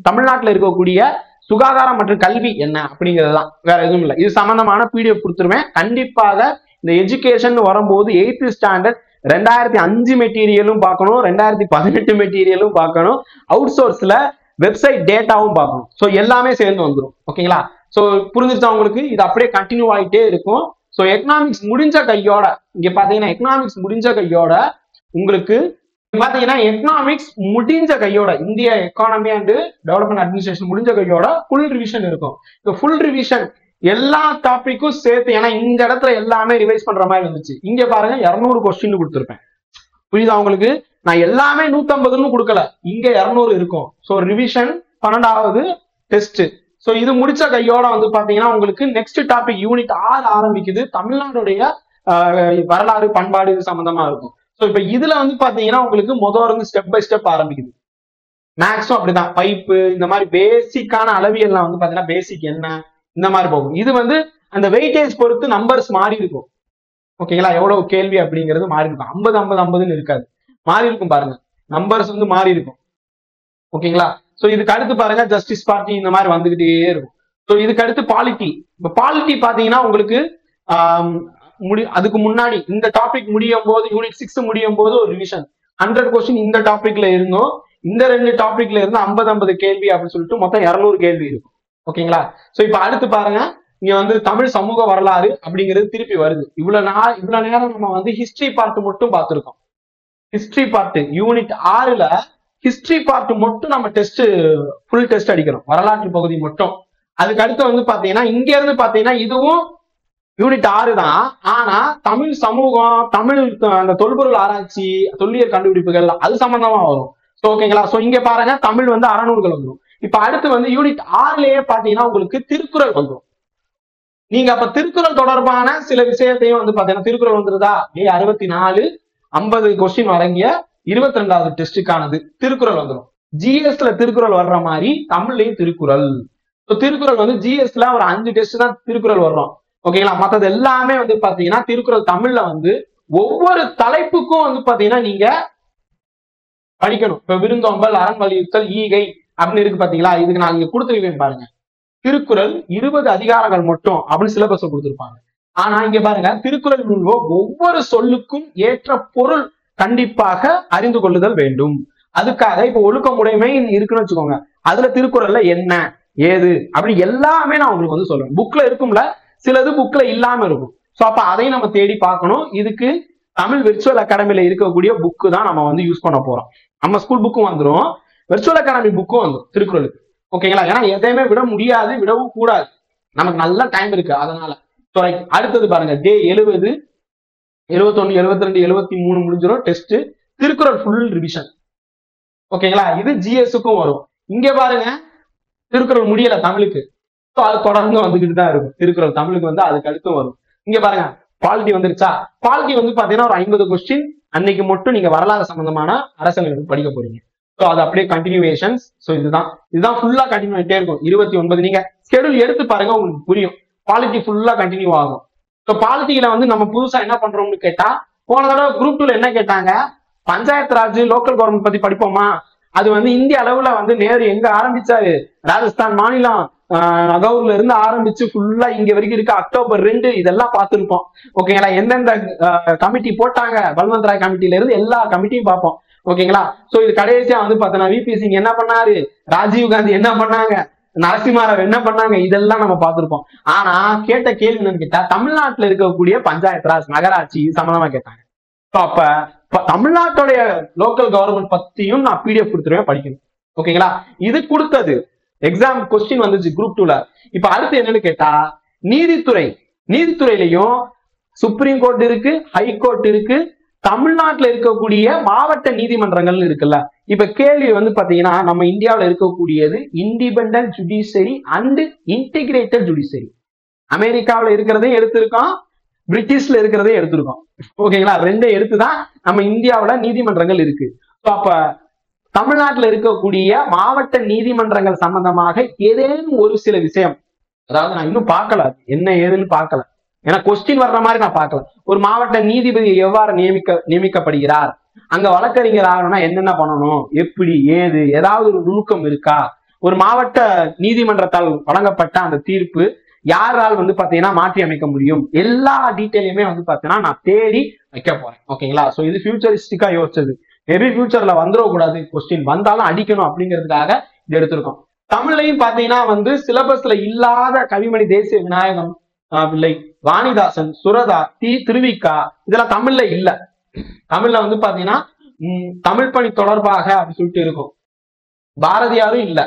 தமிழ்நாட்டில் இருக்கக்கூடிய சுகாதாரம் மற்றும் கல்வி என்ன அப்படிங்கிறதுதான், வேற எதுவும் இல்லை. இது சம்பந்தமான PDF கொடுத்துருவேன். கண்டிப்பாக இந்த எஜுகேஷன் வரும்போது 8th ஸ்டாண்டர்ட் 2005 மெட்டீரியலும் பார்க்கணும், 2018 மெட்டீரியலும் பார்க்கணும், அவுட் சோர்ஸ்ல வெப்சைட் டேட்டாவும் பார்க்கணும். ஸோ எல்லாமே சேர்ந்து வந்துடும். ஓகேங்களா? ஸோ புரிஞ்சிருச்சா உங்களுக்கு? இது அப்படியே கண்டினியூ ஆகிட்டே இருக்கும். ஸோ எக்கனாமிக்ஸ் முடிஞ்ச கையோட, இங்க பாத்தீங்கன்னா எக்கனாமிக்ஸ் முடிஞ்ச கையோட உங்களுக்கு பாத்தீங்கன்னா எக்கனாமிக்ஸ் முடிஞ்ச கையோட, இந்திய எக்கானமி அண்ட் டெவலப்மெண்ட் அட்மினிஸ்ட்ரேஷன் முடிஞ்ச கையோட ஃபுல் ரிவிஷன் இருக்கும். இந்த ஃபுல் ரிவிஷன் எல்லா டாபிக்கும் சேர்த்து, ஏன்னா இந்த இடத்துல எல்லாமே ரிவைஸ் பண்ற மாதிரி இருந்துச்சு. இங்க பாருங்க 200 கொஸ்டின் கொடுத்துருப்பேன். புரியுதா உங்களுக்கு? நான் எல்லாமே 150ன்னு கொடுக்கல, இங்க 200 இருக்கும். ஸோ ரிவிஷன் 12வது டெஸ்ட். ஸோ இது முடிச்ச கையோட வந்து பாத்தீங்கன்னா உங்களுக்கு நெக்ஸ்ட் டாபிக் யூனிட் 6 ஆரம்பிக்குது. தமிழ்நாடுடைய வரலாறு, பண்பாடு, இது சம்பந்தமா இருக்கும். ஸோ இப்ப இதுல வந்து பாத்தீங்கன்னா உங்களுக்கு முதல் ஸ்டெப் பை ஸ்டெப் ஆரம்பிக்குது. மேக்ஸும் அப்படிதான், பைப்பு, இந்த மாதிரி பேசிக்கான அளவியல்லாம் வந்து பாத்தீங்கன்னா பேசிக் என்ன, இந்த மாதிரி போகும். இது வந்து அந்த வெயிட்டேஜ் பொறுத்து நம்பர்ஸ் மாறி இருக்கும். ஓகேங்களா? எவ்வளவு கேள்வி அப்படிங்கிறது மாறி இருக்கும். 50 50 50ன்னு இருக்காது, மாறி இருக்கும் பாருங்க. நம்பர்ஸ் வந்து மாறி இருக்கும். ஓகேங்களா? ஸோ இதுக்கு அடுத்து பாருங்க ஜஸ்டிஸ் பார்ட்டி, இந்த மாதிரி வந்துகிட்டே இருக்கும். ஸோ இதுக்கு அடுத்து பாலிட்டி. இப்போ பாலிட்டி பாத்தீங்கன்னா உங்களுக்கு அதுக்கு முன்னாடி இந்த டாபிக் முடியும் போது, யூனிட் 6 முடியும் போது ஒரு ரிவிஷன் 100 கொஸ்டின் இந்த டாபிக்ல இருந்தும், இந்த 2 டாபிக்ல இருந்து 50 50 கேள்வி அப்படின்னு சொல்லிட்டு மொத்தம் 200 கேள்வி இருக்கும். ஓகேங்களா? ஸோ இப்போ அடுத்து பாருங்க, இங்க வந்து தமிழ் சமூக வரலாறு அப்படிங்கிறது திருப்பி வருது. இவ்வளவு நேரம் நம்ம வந்து ஹிஸ்டரி பார்ட் மட்டும் பார்த்திருக்கோம். ஹிஸ்டரி பார்ட் யூனிட் 6ல ஹிஸ்டரி பார்ட் மட்டும் நம்ம ஃபுல் டெஸ்ட் அடிக்கிறோம், வரலாற்று பகுதி மட்டும். அதுக்கு அடுத்து வந்து பாத்தீங்கன்னா இங்க இருந்து பாத்தீங்கன்னா இதுவும் யூனிட் 6 தான். ஆனா தமிழ் சமூகம், தமிழ் அந்த தொல்பொருள் ஆராய்ச்சி, தொல்லியல் கண்டுபிடிப்புகள் அது சம்பந்தமா வரும். ஓகேங்களா? சோ இங்க பாருங்க தமிழ் வந்து அறநூல்கள் வந்துடும். இப்ப அடுத்து வந்து யூனிட் 6லயே பாத்தீங்கன்னா உங்களுக்கு திருக்குறள் வந்துடும். நீங்க அப்ப திருக்குறள் தொடர்பான சில விஷயத்தையும் வந்து பாத்தீங்கன்னா திருக்குறள் வந்துருதா, 64 50 கொஸ்டின் அடங்கிய 22வது டெஸ்டுக்கானது திருக்குறள் வந்துடும். ஜிஎஸ்ல திருக்குறள் வர்ற மாதிரி தமிழ்லயும் திருக்குறள். திருக்குறள் வந்து ஜிஎஸ்ல ஒரு 5 டெஸ்ட் தான் திருக்குறள் வர்றோம். ஓகேங்களா? மற்றது எல்லாமே வந்து பாத்தீங்கன்னா திருக்குறள் தமிழ்ல வந்து ஒவ்வொரு தலைப்புக்கும் வந்து பாத்தீங்கன்னா நீங்க படிக்கணும். இப்ப விருந்தோம்பல், அரண் வலியுறுத்தல், ஈகை அப்படின்னு இருக்கு பாத்தீங்களா? இதுக்கு நான் இங்க கொடுத்துருக்கேன் பாருங்க. திருக்குறள் 20 அதிகாரங்கள் மட்டும் அப்படின்னு சிலபஸ் கொடுத்திருப்பாங்க. ஆனா இங்க பாருங்க, திருக்குறள் ஒவ்வொரு சொல்லுக்கும் ஏற்ற பொருள் கண்டிப்பாக அறிந்து கொள்ளுதல் வேண்டும். அதுக்காக இப்ப ஒழுக்கமுடைமை இருக்குன்னு வச்சுக்கோங்க, அதுல திருக்குறள்ல என்ன ஏது அப்படி எல்லாமே நான் உங்களுக்கு வந்து சொல்றேன். புக்ல இருக்கும்ல, சிலது புக்ல இல்லாம இருக்கும். சோ அப்ப அதையும் நம்ம தேடி பார்க்கணும். இதுக்கு தமிழ் விர்ச்சுவல் அகாடமில இருக்கக்கூடிய புக்கு தான் நம்ம வந்து யூஸ் பண்ண போறோம். நம்ம ஸ்கூல் புக்கும் வந்துடும், விர்ச்சுவல் அகாடமி புக்கும் வந்துடும் திருக்குறளுக்கு. ஓகேங்களா? ஏன்னா எதையுமே விட முடியாது, விடவும் கூடாது, நமக்கு நல்ல டைம் இருக்கு. அதனால அடுத்தது பாருங்க, டே 70 71 72 73 முடிஞ்சிடும் டெஸ்ட். Thirukkural full revision. ஓகேங்களா? இது ஜிஎஸ்க்கும் வரும். இங்க பாருங்க, திருக்குறள் முடியல தமிழுக்கு, அது தொடர்ந்து வந்துகிட்டு தான் இருக்கும். திருக்குறள் தமிழுக்கு வந்து அதுக்கு அடுத்து வரும். இங்க பாருங்க, பாலிட்டி வந்துருச்சா? பாலிட்டி வந்து பாத்தீங்கன்னா ஒரு 50 கொஸ்டின் அன்னைக்கு மட்டும் நீங்க வரலாறு சம்பந்தமான அரசியல் படிக்க போறீங்க. ஸோ அது அப்படியே கண்டினியூவேஷன்ஸ். ஸோ இதுதான் ஃபுல்லா கண்டினியூ ஆகிட்டே இருக்கும். 29 நீங்க ஸ்கெடியூல் எடுத்து பாருங்க, உங்களுக்கு புரியும். பாலிட்டி ஃபுல்லா கண்டினியூ ஆகும். ஸோ பாலிட்டியில வந்து நம்ம புதுசா என்ன பண்றோம்னு கேட்டா, போன தடவை குரூப் 2ல என்ன கேட்டாங்க, பஞ்சாயத்து ராஜ் லோக்கல் கவர்மெண்ட் பத்தி படிப்போமா? அது வந்து இந்திய அளவுல வந்து நேரு எங்க ஆரம்பிச்சாரு, ராஜஸ்தான் மாநிலம் நகவுர்ல இருந்து ஆரம்பிச்சு ஃபுல்லா இங்க வரைக்கும் இருக்கு. அக்டோபர் 2 இதெல்லாம் பார்த்திருப்போம். ஓகேங்களா? எந்தெந்த கமிட்டி போட்டாங்க, பல்வந்த் ராய் கமிட்டில இருந்து எல்லா கமிட்டியும் பார்ப்போம். ஓகேங்களா? சோ இது கடைசியா வந்து பார்த்தோன்னா விபி சிங் என்ன பண்ணாரு, ராஜீவ் காந்தி என்ன பண்ணாங்க, நரசிம்மராவ் என்ன பண்ணாங்க, இதெல்லாம் நம்ம பார்த்திருப்போம். ஆனா கேட்ட கேள்வி என்னன்னு கேட்டா, தமிழ்நாட்டுல இருக்கக்கூடிய பஞ்சாயத்து ராஜ் நகராட்சி சம்பந்தமா கேட்டாங்க. அப்ப தமிழ்நாட்டுடைய லோக்கல் கவர்மெண்ட் பத்தியும் நான் பிடிஎஃப் கொடுத்துருவேன், படிக்கணும். ஓகேங்களா? இது கொடுத்தது எக்ஸாம் கொஸ்டின் வந்துச்சு குரூப் 2ல. இப்ப அடுத்து என்னன்னு கேட்டா, நீதித்துறையிலையும் சுப்ரீம் கோர்ட் இருக்கு, ஹை கோர்ட் இருக்கு, தமிழ்நாட்டுல இருக்கக்கூடிய மாவட்ட நீதிமன்றங்கள் இருக்குல்ல. இப்ப கேள்வி வந்து பாத்தீங்கன்னா, நம்ம இந்தியாவில இருக்கக்கூடியது independent judiciary and integrated judiciary. அமெரிக்காவில இருக்கிறதையும் எடுத்திருக்கோம், பிரிட்டிஷ்ல இருக்கிறதையும் எடுத்திருக்கோம். ஓகேங்களா? ரெண்டும் எடுத்துதான் நம்ம இந்தியாவில நீதிமன்றங்கள் இருக்கு. அப்ப தமிழ்நாட்டில் இருக்கக்கூடிய மாவட்ட நீதிமன்றங்கள் சம்பந்தமாக ஏதேனும் ஒரு சில விஷயம், அதாவது நான் இன்னும் பார்க்கல என்ன ஏதுன்னு பார்க்கல, ஏன்னா கொஸ்டின் வர்ற மாதிரி நான் பார்க்கல. ஒரு மாவட்ட நீதிபதி எவ்வாறு நியமிக்கப்படுகிறார், அங்க வழக்கறிஞர் ஆகணும்னா என்னென்ன பண்ணணும், எப்படி ஏது, ஏதாவது ஒரு நுணுக்கம் இருக்கா, ஒரு மாவட்ட நீதிமன்றத்தால் வழங்கப்பட்ட அந்த தீர்ப்பு யாரால் வந்து பாத்தீங்கன்னா மாற்றி அமைக்க முடியும், எல்லா டீட்டெயிலுமே வந்து பாத்தீங்கன்னா நான் தேடி வைக்க போறேன். ஓகேங்களா? சோ இது ஃபியூச்சரிஸ்டிக்கா யோசிச்சது. மேபி ஃபியூச்சர்ல வந்துடக்கூடாது, கொஸ்டின் வந்தாலும் அடிக்கணும் அப்படிங்கிறதுக்காக இது எடுத்திருக்கோம். தமிழ்லையும் பாத்தீங்கன்னா வந்து சிலபஸ்ல இல்லாத கவிமணி தேசிய விநாயகம் பிள்ளை, வாணிதாசன், சுரதா, திருவிக்கா, இதெல்லாம் தமிழ்ல இல்ல. தமிழ்ல வந்து பாத்தீங்கன்னா தமிழ் பணி தொடர்பாக அப்படின்னு சொல்லிட்டு இருக்கும். பாரதியாரும் இல்ல.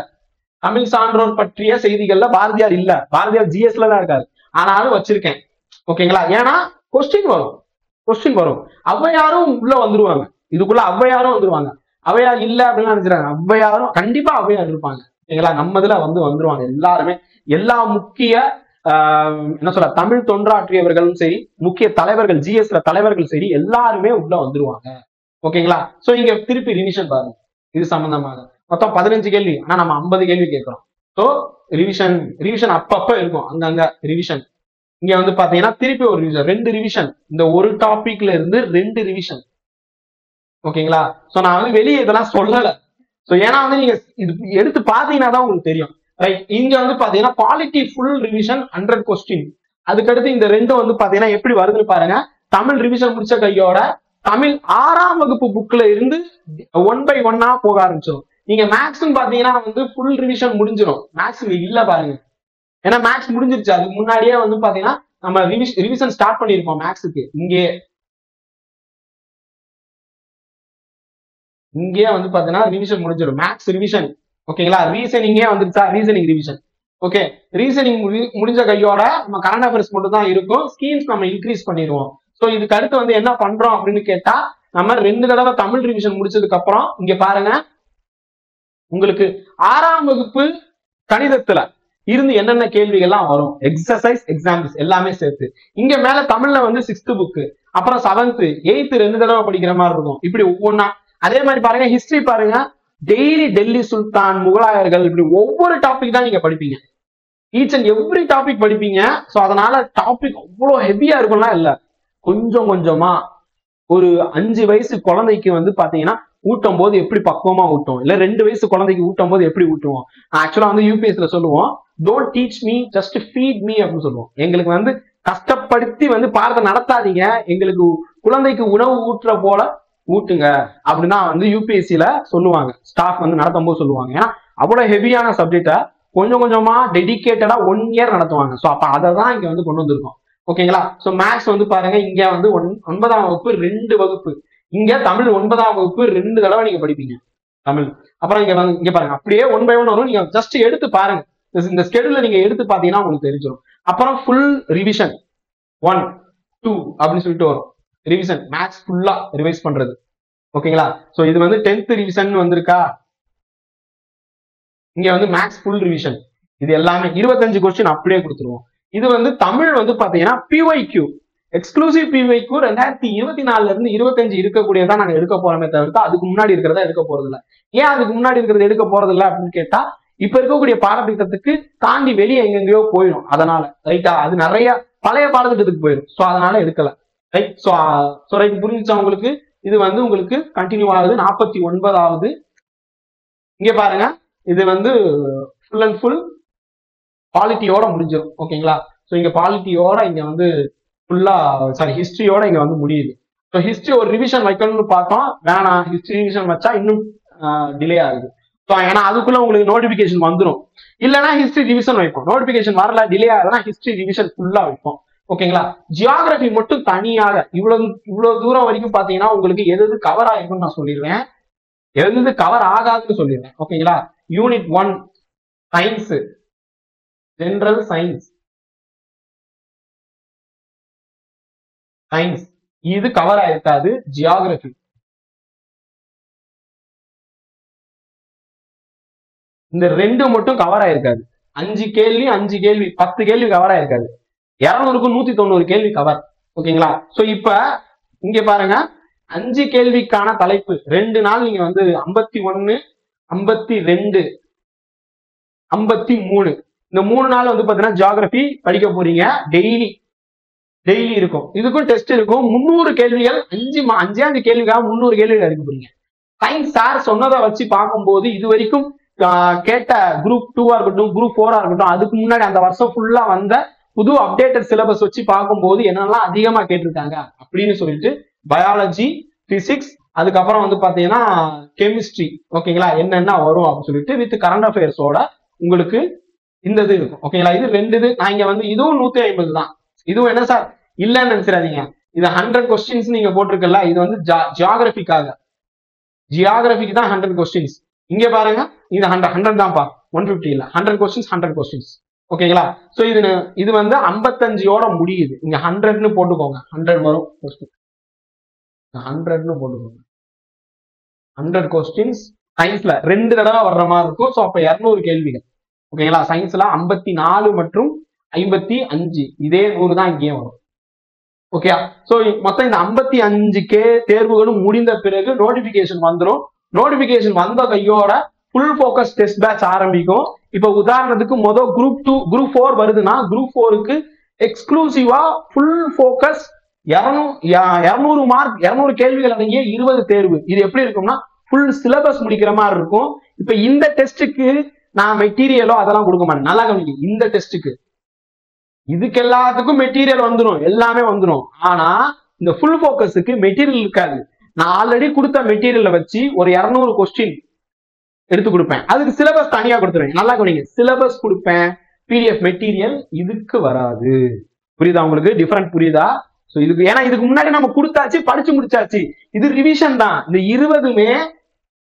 தமிழ் சான்றோர் பற்றிய செய்திகள்ல பாரதியார் இல்ல. பாரதியார் ஜிஎஸ்ல தான் இருக்காரு, ஆனாலும் வச்சிருக்கேன். ஓகேங்களா? ஏன்னா கொஸ்டின் வரும். ஔவையாரும் உள்ள வந்துருவாங்க, இதுக்குள்ள ஔவையாரும் வந்துருவாங்க. ஔவையார் இல்ல அப்படின்னு நினைச்சிருக்காங்க, ஔவையாரும் கண்டிப்பா ஔவையார் இருப்பாங்க. ஓகேங்களா? நம்ம இதுல வந்துருவாங்க எல்லாருமே. எல்லா முக்கிய என்ன சொல்ற தமிழ் தொன்றாற்றியவர்களும் சரி, முக்கிய தலைவர்கள் ஜிஎஸ்ல தலைவர்கள் சரி, எல்லாருமே உள்ள வந்துருவாங்க. ஓகேங்களா? சோ இங்க திருப்பி ரிவிஷன் பாருங்க. இது சம்பந்தமாக மொத்தம் 15 கேள்வி, ஆனா நம்ம 50 கேள்வி கேட்கிறோம். சோ ரிவிஷன் அப்பப்ப இருக்கும், அங்கங்க ரிவிஷன். இங்க வந்து பாத்தீங்கன்னா திருப்பி ஒரு ரிவிஷன், 2 ரிவிஷன், இந்த ஒரு டாபிக்ல இருந்து 2 ரிவிஷன். ஓகேங்களா? சோ நான் வந்து வெளியே இதெல்லாம் சொல்லல. சோ ஏன்னா வந்து நீங்க இது எடுத்து பாத்தீங்கன்னா தான் உங்களுக்கு தெரியும். ரைட்? இங்க வந்து பாத்தீங்கன்னா குவாலிட்டி ஃபுல் ரிவிஷன் 100 கொஸ்டின். அதுக்கடுத்து இந்த 2 வந்து பாத்தீங்கன்னா எப்படி வருதுன்னு பாருங்க. தமிழ் ரிவிஷன் முடிச்ச கையோட தமிழ் 6ஆம் வகுப்பு புக்ல இருந்து 1 by 1 போக ஆரம்பிச்சிடும். நீங்க மேக்ஸ் பாத்தீங்கன்னா வந்து ஃபுல் ரிவிஷன் முடிஞ்சிடும். மேக்ஸ் இல்ல பாருங்க, ஏன்னா மேக்ஸ் முடிஞ்சிருச்சு. அதுக்கு முன்னாடியே வந்து பாத்தீங்கன்னா நம்ம ரிவிஷன் ஸ்டார்ட் பண்ணிருப்போம் மேக்ஸுக்கு. இங்கேயே வந்து பாத்தீங்கன்னா ரிவிஷன் முடிஞ்சிடும், மேக்ஸ் ரிவிஷன். ஓகேங்களா, ரீசனிங்கே வந்துருச்சா, ரீசனிங் ரிவிஷன். ஓகே, ரீசனிங் முடிஞ்ச கையோட நம்ம கரண்ட் அஃபேர்ஸ் மட்டும் தான் இருக்கும். ஸ்கீம்ஸ் நம்ம இன்க்ரீஸ் பண்ணிடுவோம். ஸோ இதுக்கு அடுத்து வந்து என்ன பண்றோம் அப்படின்னு கேட்டா, நம்ம 2 தடவை தமிழ் ரிவிஷன் முடிச்சதுக்கு அப்புறம் இங்க பாருங்க, உங்களுக்கு 6ஆம் வகுப்பு கணிதத்துல இருந்து என்னென்ன கேள்விகள்லாம் வரும், எக்ஸசைஸ் எக்ஸாம்பிள்ஸ் எல்லாமே சேர்த்து. இங்க மேல தமிழ்ல வந்து 6th புக்கு, அப்புறம் 7th 8th 2 தடவை படிக்கிற மாதிரி இருக்கும். இப்படி ஒவ்வொன்னா. அதே மாதிரி பாருங்க, ஹிஸ்டரி பாருங்க, டெய்லி டெல்லி சுல்தான், முகலாயர்கள், இப்படி ஒவ்வொரு டாபிக் தான் நீங்க படிப்பீங்க. ஈச் அண்ட் எவ்ரி டாபிக் படிப்பீங்க. ஸோ அதனால டாபிக் அவ்வளோ ஹெவியா இருக்கும்லாம் இல்ல, கொஞ்சம் கொஞ்சமா. ஒரு 5 வயசு குழந்தைக்கு வந்து பாத்தீங்கன்னா ஊட்டும் போது எப்படி பக்குவமா ஊட்டும், இல்ல 2 வயசு குழந்தைக்கு ஊட்டும் போது எப்படி ஊட்டுவோம். ஆக்சுவலா வந்து யூபிஎஸ்ல சொல்லுவோம், don't teach me just feet me அப்படின்னு சொல்லுவோம். எங்களுக்கு வந்து கஷ்டப்படுத்தி வந்து பாடத்தை நடத்தாதீங்க, எங்களுக்கு குழந்தைக்கு உணவு ஊட்டுற போல ஊட்டுங்க அப்படின்னா வந்து யூபிஎஸ்சில சொல்லுவாங்க, ஸ்டாஃப் வந்து நடத்தும் போது சொல்லுவாங்க. ஏன்னா அவ்வளவு ஹெவியான சப்ஜெக்டை கொஞ்சம் கொஞ்சமா டெடிகேட்டடா 1 இயர் நடத்துவாங்க. ஸோ அப்ப அதை தான் இங்க வந்து கொண்டு வந்திருக்கோம். ஓகேங்களா, ஸோ மேக்ஸ் வந்து பாருங்க, இங்க வந்து 9ஆம் வகுப்பு 2 வகுப்பு, இங்க தமிழ் 9ஆம் வகுப்பு 2 தடவை நீங்க படிப்பீங்க தமிழ். அப்புறம் இங்க பாருங்க, அப்படியே 1 by 1 வரும். நீங்க ஜஸ்ட் எடுத்து பாருங்க, இந்த ஸ்கெடியூல நீங்க எடுத்து பாத்தீங்கன்னா உங்களுக்கு தெரிஞ்சிடும். அப்புறம் ஃபுல் ரிவிஷன் 1 2 அப்படின்னு சொல்லிட்டு வரும். ரிவிஷன் மேக்ஸ் ஃபுல்லா ரிவைஸ் பண்றது. ஓகேங்களா, சோ இது வந்து 10th ரிவிஷன் வந்திருக்கா. இங்க வந்து மேக்ஸ் ஃபுல் ரிவிஷன். இது எல்லாமே 25 கொஸ்டின் அப்படியே கொடுத்துருவோம். இது வந்து தமிழ் வந்து பாத்தீங்கன்னா பிஒய்க்யூ, எக்ஸ்க்ளூசிவ் பிஒய்க்யூ 2024 இருந்து 25 இருக்கக்கூடியதான் நாங்க எடுக்க போறோமே தவிர்த்து அதுக்கு முன்னாடி இருக்கிறதா எடுக்க போறது இல்லை. ஏன் அதுக்கு முன்னாடி இருக்கிறத எடுக்க போறது இல்லை அப்படின்னு கேட்டா, இப்ப இருக்கக்கூடிய பாடத்திட்டத்துக்கு தாண்டி வெளியே எங்கெங்கயோ போயிடும். அதனால ரைட்டா, அது நிறைய பழைய பாடத்திட்டத்துக்கு போயிடும். ஸோ அதனால எடுக்கல. ரைட், ஸோ ரைட், புரிஞ்சுச்சா உங்களுக்கு? இது வந்து உங்களுக்கு கண்டினியூ ஆகுது. 49வது இங்க பாருங்க, இது வந்து ஃபுல் அண்ட் ஃபுல் பாலிட்டியோட முடிஞ்சிடும். ஓகேங்களா, ஸோ இங்க பாலிட்டியோட இங்க வந்து ஃபுல்லா ஹிஸ்டரியோட இங்க வந்து முடியுது. ஸோ ஹிஸ்டரி ஒரு ரிவிஷன் வைக்கணும்னு பார்த்தோம், வேணாம், ஹிஸ்டரி ரிவிஷன் வச்சா இன்னும் டிலே ஆகுது. ஸோ ஏன்னா அதுக்குள்ள உங்களுக்கு நோட்டிபிகேஷன் வந்துடும். இல்லைன்னா ஹிஸ்டரி ரிவிஷன் வைப்போம், நோட்டிபிகேஷன் வரல, டிலே ஆகுதுன்னா ஹிஸ்டரி ரிவிஷன் ஃபுல்லா வைப்போம். ஓகேங்களா, ஜியாகிரபி மட்டும் தனியாக இவ்வளவு தூரம் வரைக்கும் பாத்தீங்கன்னா உங்களுக்கு எது கவர் ஆயிருக்குன்னு நான் சொல்லிடுவேன், எது கவர் ஆகாதுன்னு சொல்லிடுவேன். ஓகேங்களா, யூனிட் 1 சயின்ஸ், ஜெனரல் சயின்ஸ் இது கவர் ஆயிருக்காது. ஜியாகிரபி இந்த 2 மட்டும் கவர் ஆயிருக்காது. 5 கேள்வி 10 கேள்வி கவர் ஆயிருக்காது. 200க்கு 190 கேள்வி கவர். ஓகேங்களா, சோ இப்ப இங்க பாருங்க, 5 கேள்விக்கான தலைப்பு 2 நாள் நீங்க வந்து 51 52 53 இந்த 3 நாள் வந்து பாத்தீங்கன்னா ஜியாகிரபி படிக்க போறீங்க. டெய்லி இருக்கும். இதுக்கும் டெஸ்ட் இருக்கும். 300 கேள்விகள், 5 கேள்விக்காக 300 கேள்விகள் எடுக்க போறீங்க. சயின்ஸ் சார் சொன்னதை வச்சு பார்க்கும்போது இது வரைக்கும் கேட்ட குரூப் 2 இருக்கட்டும், குரூப் 4 இருக்கட்டும், அதுக்கு முன்னாடி அந்த வருஷம் ஃபுல்லா வந்த புது அப்டேட்டட் சிலபஸ் வச்சு பார்க்கும்போது என்னெல்லாம் அதிகமா கேட்டிருக்காங்க அப்படின்னு சொல்லிட்டு பயாலஜி, பிசிக்ஸ், அதுக்கப்புறம் வந்து பாத்தீங்கன்னா கெமிஸ்ட்ரி, ஓகேங்களா, என்னென்ன வரும் அப்படின்னு சொல்லிட்டு வித் கரண்ட் அஃபேர்ஸோட உங்களுக்கு இந்த இது இருக்கும். ஓகேங்களா, இது 2 இது. நான் இங்க வந்து இதுவும் 150 தான். இதுவும் என்ன சார் இல்லன்னு நினைச்சிடாதீங்க, இது 100 கொஸ்டின்ஸ் நீங்க போட்டிருக்கல, இது வந்து ஜியாகிரபிக்கு தான் 100 கொஸ்டின்ஸ். இங்க பாருங்க, இது 100 தான்ப்பா, 150 இல்ல, 100 கொஸ்டின்ஸ் 100 கொஸ்டின்ஸ். ஓகேங்களா, சோ இது வந்து 55ோட முடியுது. இங்க 100ன்னு போட்டுக்கோங்க, 100 வரும் கொஸ்டின், 100ன்னு போட்டுக்கோங்க. 100 கொஸ்டின்ஸ் சயின்ஸ்ல 2 தடவை வர்ற மாதிரி இருக்கும். சோ அப்ப 200 கேள்விகள். ஓகேங்களா, சயின்ஸ்ல 54 மற்றும் 55 இதே 100 தான் இங்கேயும் வரும். ஓகே, சோ மொத்தம் இந்த 55 தேர்வுகளும் முடிந்த பிறகு நோட்டிபிகேஷன் வந்துடும். நோட்டிபிகேஷன் வந்த கையோட ஃபுல் ஃபோக்கஸ் டெஸ்ட் பேட்ச் ஆரம்பிக்கும். இப்ப உதாரணத்துக்கு குரூப் 2 குரூப் 4 வருதுன்னா, குரூப் 4க்கு எக்ஸ்க்ளூசிவா ஃபுல் ஃபோக்கஸ் 200 மார்க் 200 கேள்விகள் அடங்கிய 20 தேர்வு. இது எப்படி இருக்கும்னா ஃபுல் சிலபஸ் முடிக்கிற மாதிரி இருக்கும். இப்ப இந்த டெஸ்ட்டுக்கு நான் மெட்டீரியலோ அதெல்லாம் கொடுக்க மாட்டேன். நல்லா கவனிங்க, இந்த டெஸ்ட்டுக்கு இதுக்கு எல்லாத்துக்கும் மெட்டீரியல் வந்துடும், எல்லாமே வந்துடும். ஆனா இந்த ஃபுல் ஃபோக்கஸுக்கு மெட்டீரியல் இருக்காது. நான் ஆல்ரெடி கொடுத்த மெட்டீரியலை வச்சு ஒரு 200 கொஸ்டின் எடுத்து கொடுப்பேன். அதுக்கு சிலபஸ் தனியா கொடுத்துருவேன். நல்லா கவனிங்க, சிலபஸ் கொடுப்பேன், பிடிஎஃப் மெட்டீரியல் இதுக்கு வராது. புரியுதா உங்களுக்கு? டிஃபரெண்ட் புரியுதா? ஸோ இதுக்கு ஏன்னா இதுக்கு முன்னாடி நம்ம கொடுத்தாச்சு, படிச்சு முடிச்சாச்சு. இது ரிவிஷன் தான். இந்த 20மே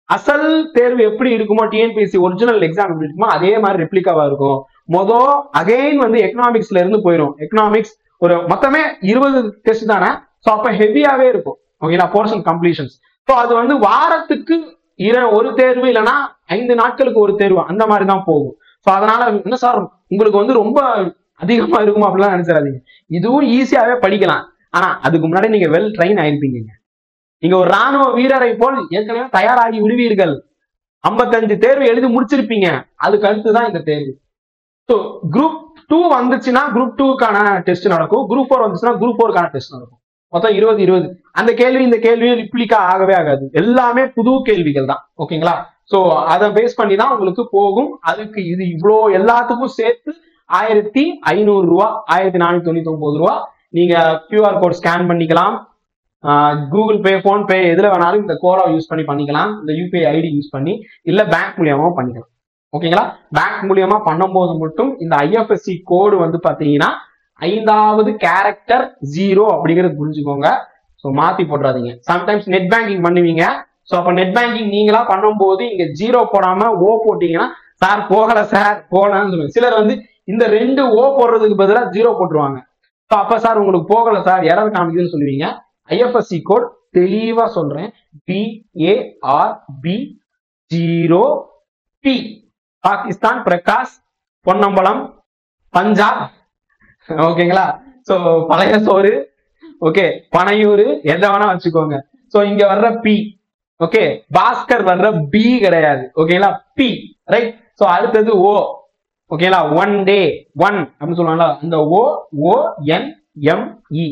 அசல் தேர்வு எப்படி இருக்குமோ, டிஎன்பிஎஸ்சி ஒரிஜினல் எக்ஸாம் எப்படி இருக்குமோ அதே மாதிரி ரெப்ளிகாவா இருக்கும். அகைன் வந்து எக்கனாமிக்ஸ்ல இருந்து போயிடும். எக்கனாமிக்ஸ் ஒரு மொத்தமே 20 டெஸ்ட் தானே. ஸோ அப்ப ஹெவியாவே இருக்கும். ஓகேங்களா? Portion completions. ஸோ அது வந்து வாரத்துக்கு ஒரு தேர்வு இல்லைன்னா 5 நாட்களுக்கு ஒரு தேர்வு அந்த மாதிரி தான் போகும். ஸோ அதனால என்ன சார் உங்களுக்கு வந்து ரொம்ப அதிகமா இருக்கும் அப்படிலாம் நினைச்சிடாதீங்க. இதுவும் ஈஸியாவே படிக்கலாம். ஆனா அதுக்கு முன்னாடி நீங்க வெல் ட்ரெயின் ஆயிருப்பீங்க. நீங்க ஒரு ராணுவ வீரரை போல் ஏற்கனவே தயாராகி விடுவீர்கள். 55 தேர்வு எழுதி முடிச்சிருப்பீங்க. அதுக்கு அடுத்துதான் இந்த தேர்வு. ஸோ குரூப் 2 வந்துச்சுன்னா குரூப் 2க்கான டெஸ்ட் நடக்கும். குரூப் 4 வந்துச்சுன்னா குரூப் 4க்கான டெஸ்ட் நடக்கும். மொத்தம் 20 அந்த கேள்வி இந்த கேள்வியும் ரிப்ளிகா ஆகவே ஆகாது. எல்லாமே புது கேள்விகள் தான். ஓகேங்களா? சோ அதை பேஸ் பண்ணி தான் உங்களுக்கு போகும். அதுக்கு இது இவ்வளோ எல்லாத்துக்கும் சேர்த்து 1500 ரூபா, 1499 ரூபா. நீங்க QR கோட் ஸ்கேன் பண்ணிக்கலாம். கூகுள் பே, போன்பே எதுல வேணாலும் இந்த கோடை யூஸ் பண்ணி பண்ணிக்கலாம். இந்த யூபிஐ ஐடி யூஸ் பண்ணி, இல்ல பேங்க் மூலியமாவும் பண்ணிக்கலாம். ஓகேங்களா? பேங்க் மூலியமா பண்ணும்போது மட்டும் இந்த ஐஎஃப்எஸ்சி கோடு வந்து பாத்தீங்கன்னா 5வது கேரக்டர் 0 அப்படிங்கிறது புரிஞ்சுக்கோங்க. ஸோ மாத்தி போட்டுறாதீங்க. சம்டைம்ஸ் நெட் பேங்கிங் பண்ணுவீங்க. ஸோ அப்ப நெட் பேங்கிங் நீங்களா பண்ணும்போது இங்க 0 போடாம ஓ போட்டீங்கன்னா சார் போகல சார் போகலன்னு சொல்லுங்க. சிலர் வந்து இந்த 2 ஓ போடுறதுக்கு பதிலாக 0 போட்டுருவாங்க. ஸோ அப்ப சார் உங்களுக்கு போகல சார் எரர் காமிக்குதுன்னு சொல்லுவீங்க. ஐஎஃப்எஸ்சி கோட் தெளிவா சொல்றேன். BARB0P பாகிஸ்தான், பிரகாஷ், பொன்னம்பலம், பஞ்சாப். ஓகேங்களா? சோ பழைய சோறு, ஓகே, பனையூர் எதை வேணா வச்சுக்கோங்க. சோ இங்க வர்ற பி, ஓகே, பாஸ்கர் வர்ற பி கிடையாது. ஓகேங்களா? B, right. சோ அடுத்தது ஓ. ஓகேங்களா? ஒன் டே, ஒன் அப்படின்னு சொல்லுவாங்களா, அந்த ONME.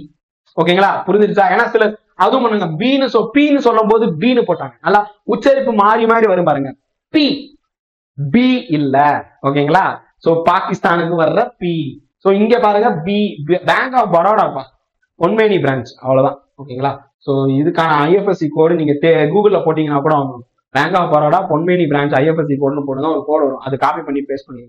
ஓகேங்களா? புரிஞ்சிருச்சா? ஏன்னா சில அதுவும் பண்ணுங்க பீனு. சோ பீனு சொல்லும் போது பீனு போட்டாங்க. நல்லா உச்சரிப்பு மாறி மாறி வரும் பாருங்க. பி, பி இல்ல. ஓகேங்களா? சோ பாகிஸ்தானுக்கு வர்ற பி. சோ இங்க பாருங்க B, bank of பரோடாப்பா, Ponmeni branch. அவ்வளவுதான். ஓகேங்களா? சோ இதுக்கான ஐஎஃப்எஸ்சி கோடு நீங்க கூகுள்ல போட்டீங்கன்னா கூட வரும். Bank of Baroda Ponmeni branch IFSC கோடுன்னு போடுங்க, ஒரு கோடு வரும். அது காப்பி பண்ணி பேஸ்ட் பண்ணி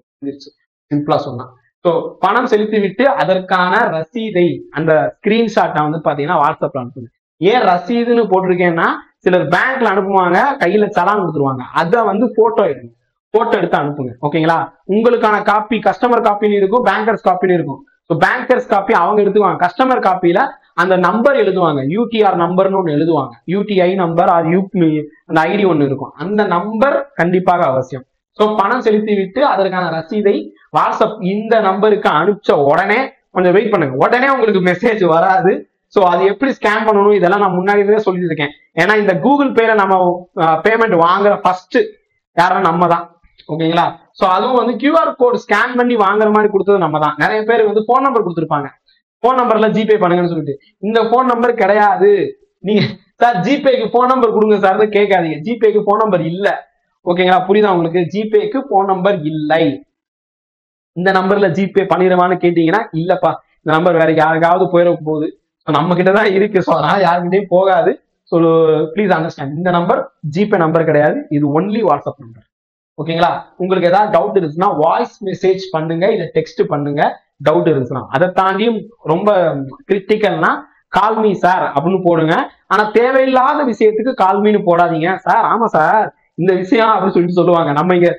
சிம்பிளா சொன்னா. ஸோ பணம் செலுத்தி விட்டு அதற்கான ரசீதை, அந்த ஸ்கிரீன்ஷாட்டை வந்து பாத்தீங்கன்னா வாட்ஸ்அப்ல அனுப்புங்க. ஏன் ரசீதுன்னு போட்டிருக்கேன்னா சிலர் பேங்க்ல அனுப்புவாங்க, கையில சலான் கொடுத்துருவாங்க. அதை வந்து போட்டோ எடுங்க, போட்டோ எடுத்து அனுப்புங்க. ஓகேங்களா? உங்களுக்கான காப்பி கஸ்டமர் காப்பின்னு இருக்கும், பேங்கர்ஸ் காப்பின்னு இருக்கும். ஸோ பேங்கர்ஸ் காப்பி அவங்க எடுத்துவாங்க. கஸ்டமர் காப்பியில அந்த நம்பர் எழுதுவாங்க, யூடிஆர் நம்பர்னு ஒன்று எழுதுவாங்க. யூடிஐ நம்பர் ஆர் அந்த ஐடி ஒன்று இருக்கும். அந்த நம்பர் கண்டிப்பாக அவசியம். ஸோ பணம் செலுத்தி விட்டு அதற்கான ரசீதை வாட்ஸ்அப் இந்த நம்பருக்கு அனுப்பிச்ச உடனே கொஞ்சம் வெயிட் பண்ணுங்க, உடனே உங்களுக்கு மெசேஜ் வராது. ஸோ அது எப்படி ஸ்கேன் பண்ணணும் இதெல்லாம் நான் முன்னாடியே சொல்லிட்டு இருக்கேன். ஏன்னா இந்த கூகுள் பேல நம்ம பேமெண்ட் வாங்குற ஃபர்ஸ்ட் யாரும் நம்ம தான். ஓகேங்களா? சோ அதுவும் வந்து கியூஆர் கோட் ஸ்கேன் பண்ணி வாங்குற மாதிரி கொடுத்தது நம்ம தான். நிறைய பேர் வந்து போன் நம்பர் கொடுத்துருப்பாங்க, போன் நம்பர்ல ஜிபே பண்ணுங்கன்னு சொல்லிட்டு. இந்த போன் நம்பர் கிடையாது. நீங்க சார் ஜிபேக்கு போன் நம்பர் கொடுங்க சார் கேட்காதீங்க. ஜிபேக்கு போன் நம்பர் இல்ல. ஓகேங்களா? புரியுதா உங்களுக்கு? ஜிபேக்கு போன் நம்பர் இல்லை. இந்த நம்பர்ல ஜிபே பண்ணிடுவான்னு கேட்டீங்கன்னா இல்லப்பா, இந்த நம்பர் வேற யாருக்காவது போயிட போகுது, நம்ம கிட்டதான் இருக்கு. ஸோ அதனால யாருக்கிட்டையும் போகாது. ஸோ ப்ளீஸ் அண்டர்ஸ்டாண்ட், இந்த நம்பர் ஜிபே நம்பர் கிடையாது, இது ஒன்லி வாட்ஸ்அப் நம்பர். ஓகேங்களா? உங்களுக்கு ஏதாவது டவுட் இருந்துச்சுன்னா வாய்ஸ் மெசேஜ் பண்ணுங்க, இல்ல டெக்ஸ்ட் பண்ணுங்க. டவுட் இருந்துச்சுன்னா அதை தாண்டியும் ரொம்ப கிரிட்டிக்கல்னா கால்மி சார் அப்படின்னு போடுங்க. ஆனா தேவையில்லாத விஷயத்துக்கு கால்மின்னு போடாதீங்க. சார் ஆமா சார் இந்த விஷயம் அப்படின்னு சொல்லிட்டு சொல்லுவாங்க. நம்ம இங்க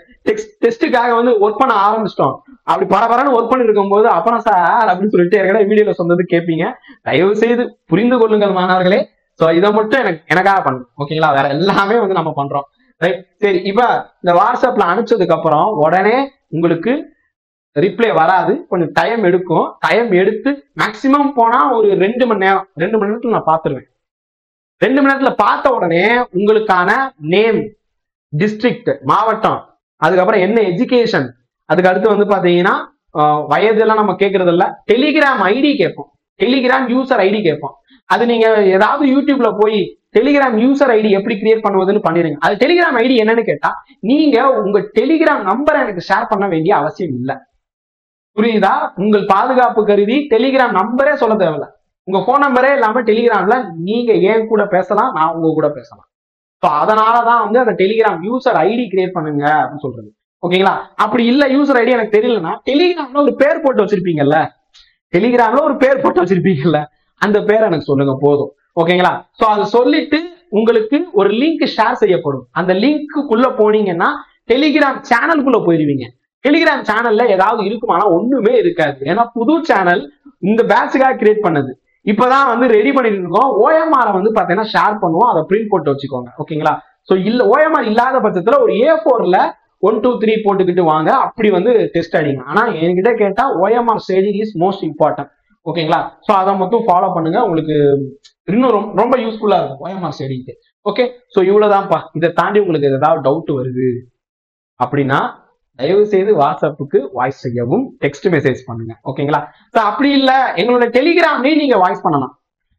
டெஸ்ட்டுக்காக வந்து ஒர்க் பண்ண ஆரம்பிச்சிட்டோம். அப்படி பரபரன்னு ஒர்க் பண்ணி இருக்கும் போது அப்புறம் சார் அப்படின்னு சொல்லிட்டு ஏற்கனவே வீடியோல சொன்னது கேட்பீங்க. தயவு செய்து புரிந்து கொள்ளுங்கள் மாணவர்களே. ஸோ இதை மட்டும் எனக்காக பண்ணுங்க. ஓகேங்களா? வேற எல்லாமே வந்து நம்ம பண்றோம். ரைட், சரி. இப்ப இந்த வாட்ஸ்அப்ல அனுப்பிச்சதுக்கு அப்புறம் உடனே உங்களுக்கு ரிப்ளை வராது, கொஞ்சம் டைம் எடுக்கும். டைம் எடுத்து மேக்சிமம் போனா ஒரு 2 மணி நேரம், 2 மணி நேரத்துல நான் பார்த்துருவேன். 2 மணி நேரத்துல பார்த்த உடனே உங்களுக்கான நேம், டிஸ்ட்ரிக்ட், மாவட்டம், அதுக்கப்புறம் என்ன எஜுகேஷன், அதுக்கு அடுத்து வந்து பாத்தீங்கன்னா வயது எல்லாம் நம்ம கேட்கறது இல்ல. டெலிகிராம் ஐடி கேட்போம், டெலிகிராம் யூசர் ஐடி கேட்போம். அது நீங்க ஏதாவது யூடியூப்ல போய் டெலிகிராம் யூசர் ஐடி எப்படி கிரியேட் பண்ணுவதுன்னு பண்ணிடுங்க. அது டெலிகிராம் ஐடி என்னன்னு கேட்டா நீங்க உங்க டெலிகிராம் நம்பரை எனக்கு ஷேர் பண்ண வேண்டிய அவசியம் இல்லை. புரியுதா? உங்கள் பாதுகாப்பு கருதி டெலிகிராம் நம்பரே சொல்ல தேவையில்ல. உங்க போன் நம்பரே இல்லாம டெலிகிராம்ல நீங்க ஏன் கூட பேசலாம், நான் உங்க கூட பேசலாம். ஸோ அதனாலதான் வந்து அந்த டெலிகிராம் யூசர் ஐடி கிரியேட் பண்ணுங்க அப்படின்னு சொல்றது. ஓகேங்களா? அப்படி இல்ல யூசர் ஐடி எனக்கு தெரியலன்னா டெலிகிராம்ல ஒரு பேர் போட்டு வச்சிருப்பீங்கல்ல, அந்த பேரை எனக்கு சொல்லுங்க போதும். ஓகேங்களா? சோ அதை சொல்லிட்டு உங்களுக்கு ஒரு லிங்க் ஷேர் செய்யப்படும். அந்த லிங்க்குள்ள போனீங்கன்னா டெலிகிராம் சேனலுக்குள்ள போயிருவீங்க. டெலிகிராம் சேனல்ல ஏதாவது இருக்குமானா ஒண்ணுமே இருக்காது. ஏன்னா புது சேனல் இந்த பேட்சுக்காக கிரியேட் பண்ணது. இப்பதான் வந்து ரெடி பண்ணிட்டு இருக்கோம். ஓஎம்ஆர் வந்து பாத்தீங்கன்னா ஷேர் பண்ணுவோம், அதை பிரிண்ட் போட்டு வச்சுக்கோங்க. ஓகேங்களா? சோ இல்ல ஓஎம்ஆர் இல்லாத பட்சத்துல ஒரு A4ல 1 2 3 போட்டுக்கிட்டு வாங்க, அப்படி வந்து டெஸ்ட் அடிங்க. ஆனா என்கிட்ட கேட்டா OMR staging is most important. ஓகேங்களா? சோ அதை மட்டும் ஃபாலோ பண்ணுங்க, உங்களுக்கு இன்னும் ரொம்ப யூஸ்ஃபுல்லா இருக்கும் ஓஎம்ஆர் ஸ்டேடிங்க்கு. ஓகே, சோ இவ்வளவுதான்ப்பா. இதை தாண்டி உங்களுக்கு ஏதாவது டவுட் வருது அப்படின்னா தயவு செய்து வாட்ஸ்அப்புக்கு வாய்ஸ் செய்யவும், டெக்ஸ்ட் மெசேஜ் பண்ணுங்க. ஓகேங்களா? அப்படி இல்ல எங்களோட டெலிகிராம்லயும் நீங்க வாய்ஸ் பண்ணலாம்,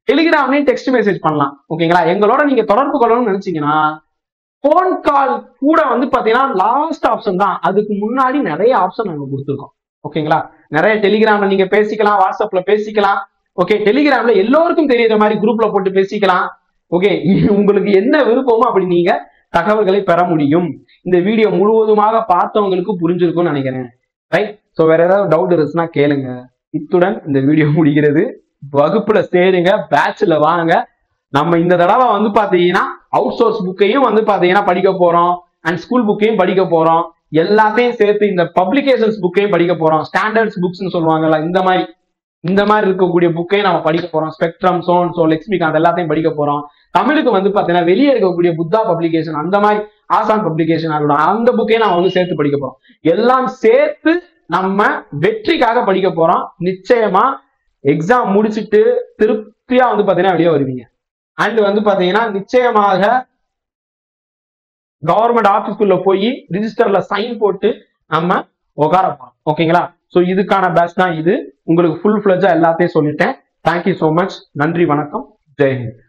டெலிகிராம்லயும் டெக்ஸ்ட் மெசேஜ் பண்ணலாம். ஓகேங்களா? எங்களோட நீங்க தொடர்பு கொள்ளணும்னு நினைச்சீங்கன்னா போன் கால் கூட வந்து பாத்தீங்கன்னா லாஸ்ட் ஆப்ஷன் தான். அதுக்கு முன்னாடி நிறைய ஆப்ஷன் நாங்க கொடுத்துருக்கோம். ஓகேங்களா? நிறைய டெலிகிராம்ல நீங்க பேசிக்கலாம், வாட்ஸ்அப்ல பேசிக்கலாம். ஓகே, டெலிகிராம்ல எல்லோருக்கும் தெரியுற மாதிரி குரூப்ல போட்டு பேசிக்கலாம். ஓகே, உங்களுக்கு என்ன விருப்பமோ அப்படி நீங்க தகவல்களை பெற முடியும். இந்த வீடியோ முழுவதுமாக பார்த்தவங்களுக்கு புரிஞ்சிருக்கும்னு நினைக்கிறேன். ரைட்? சோ வேற ஏதாவது டவுட் இருந்துச்சுன்னா கேளுங்க. இத்துடன் இந்த வீடியோ முடிகிறது. வகுப்புல சேருங்க, பேட்ச்ல வாங்க. நம்ம இந்த தடவை வந்து பாத்தீங்கன்னா அவுட் சோர்ஸ் புக்கையும் வந்து பாத்தீங்கன்னா படிக்க போறோம், அண்ட் ஸ்கூல் புக்கையும் படிக்க போறோம். எல்லாத்தையும் சேர்த்து இந்த பப்ளிகேஷன்ஸ் புக்கையும் படிக்க போறோம். ஸ்டாண்டர்ட்ஸ் புக்ஸ்ன்னு சொல்லுவாங்கல்ல, இந்த மாதிரி இருக்கக்கூடிய புக்கையும் நம்ம படிக்க போறோம். ஸ்பெக்ட்ரம், சோ லெக்ஸ்மிகாந்த் எல்லாத்தையும் படிக்க போறோம். தமிழுக்கு வந்து பாத்தீங்கன்னா வெளியே இருக்கக்கூடிய புத்தா பப்ளிகேஷன், அந்த மாதிரி ஆசான் பப்ளிகேஷன் அந்த புக்கையும் நம்ம வந்து சேர்த்து படிக்க போறோம். எல்லாம் சேர்த்து நம்ம வெற்றிக்காக படிக்க போறோம். நிச்சயமா எக்ஸாம் முடிச்சுட்டு திருப்தியா வந்து பாத்தீங்கன்னா வெளியே வருவீங்க. அண்ட் வந்து பாத்தீங்கன்னா நிச்சயமாக கவர்மெண்ட் ஆபீஸ்க்குள்ள போய் ரிஜிஸ்டர்ல சைன் போட்டு நம்ம உட்காரப்போம். ஓகேங்களா? சோ இதுக்கான பேட்ச் தான் இது. உங்களுக்கு ஃபுல் ஃபிளட்ஜா எல்லாத்தையும் சொல்லிட்டேன். Thank you so much. நன்றி, வணக்கம், ஜெய் ஹிந்த்.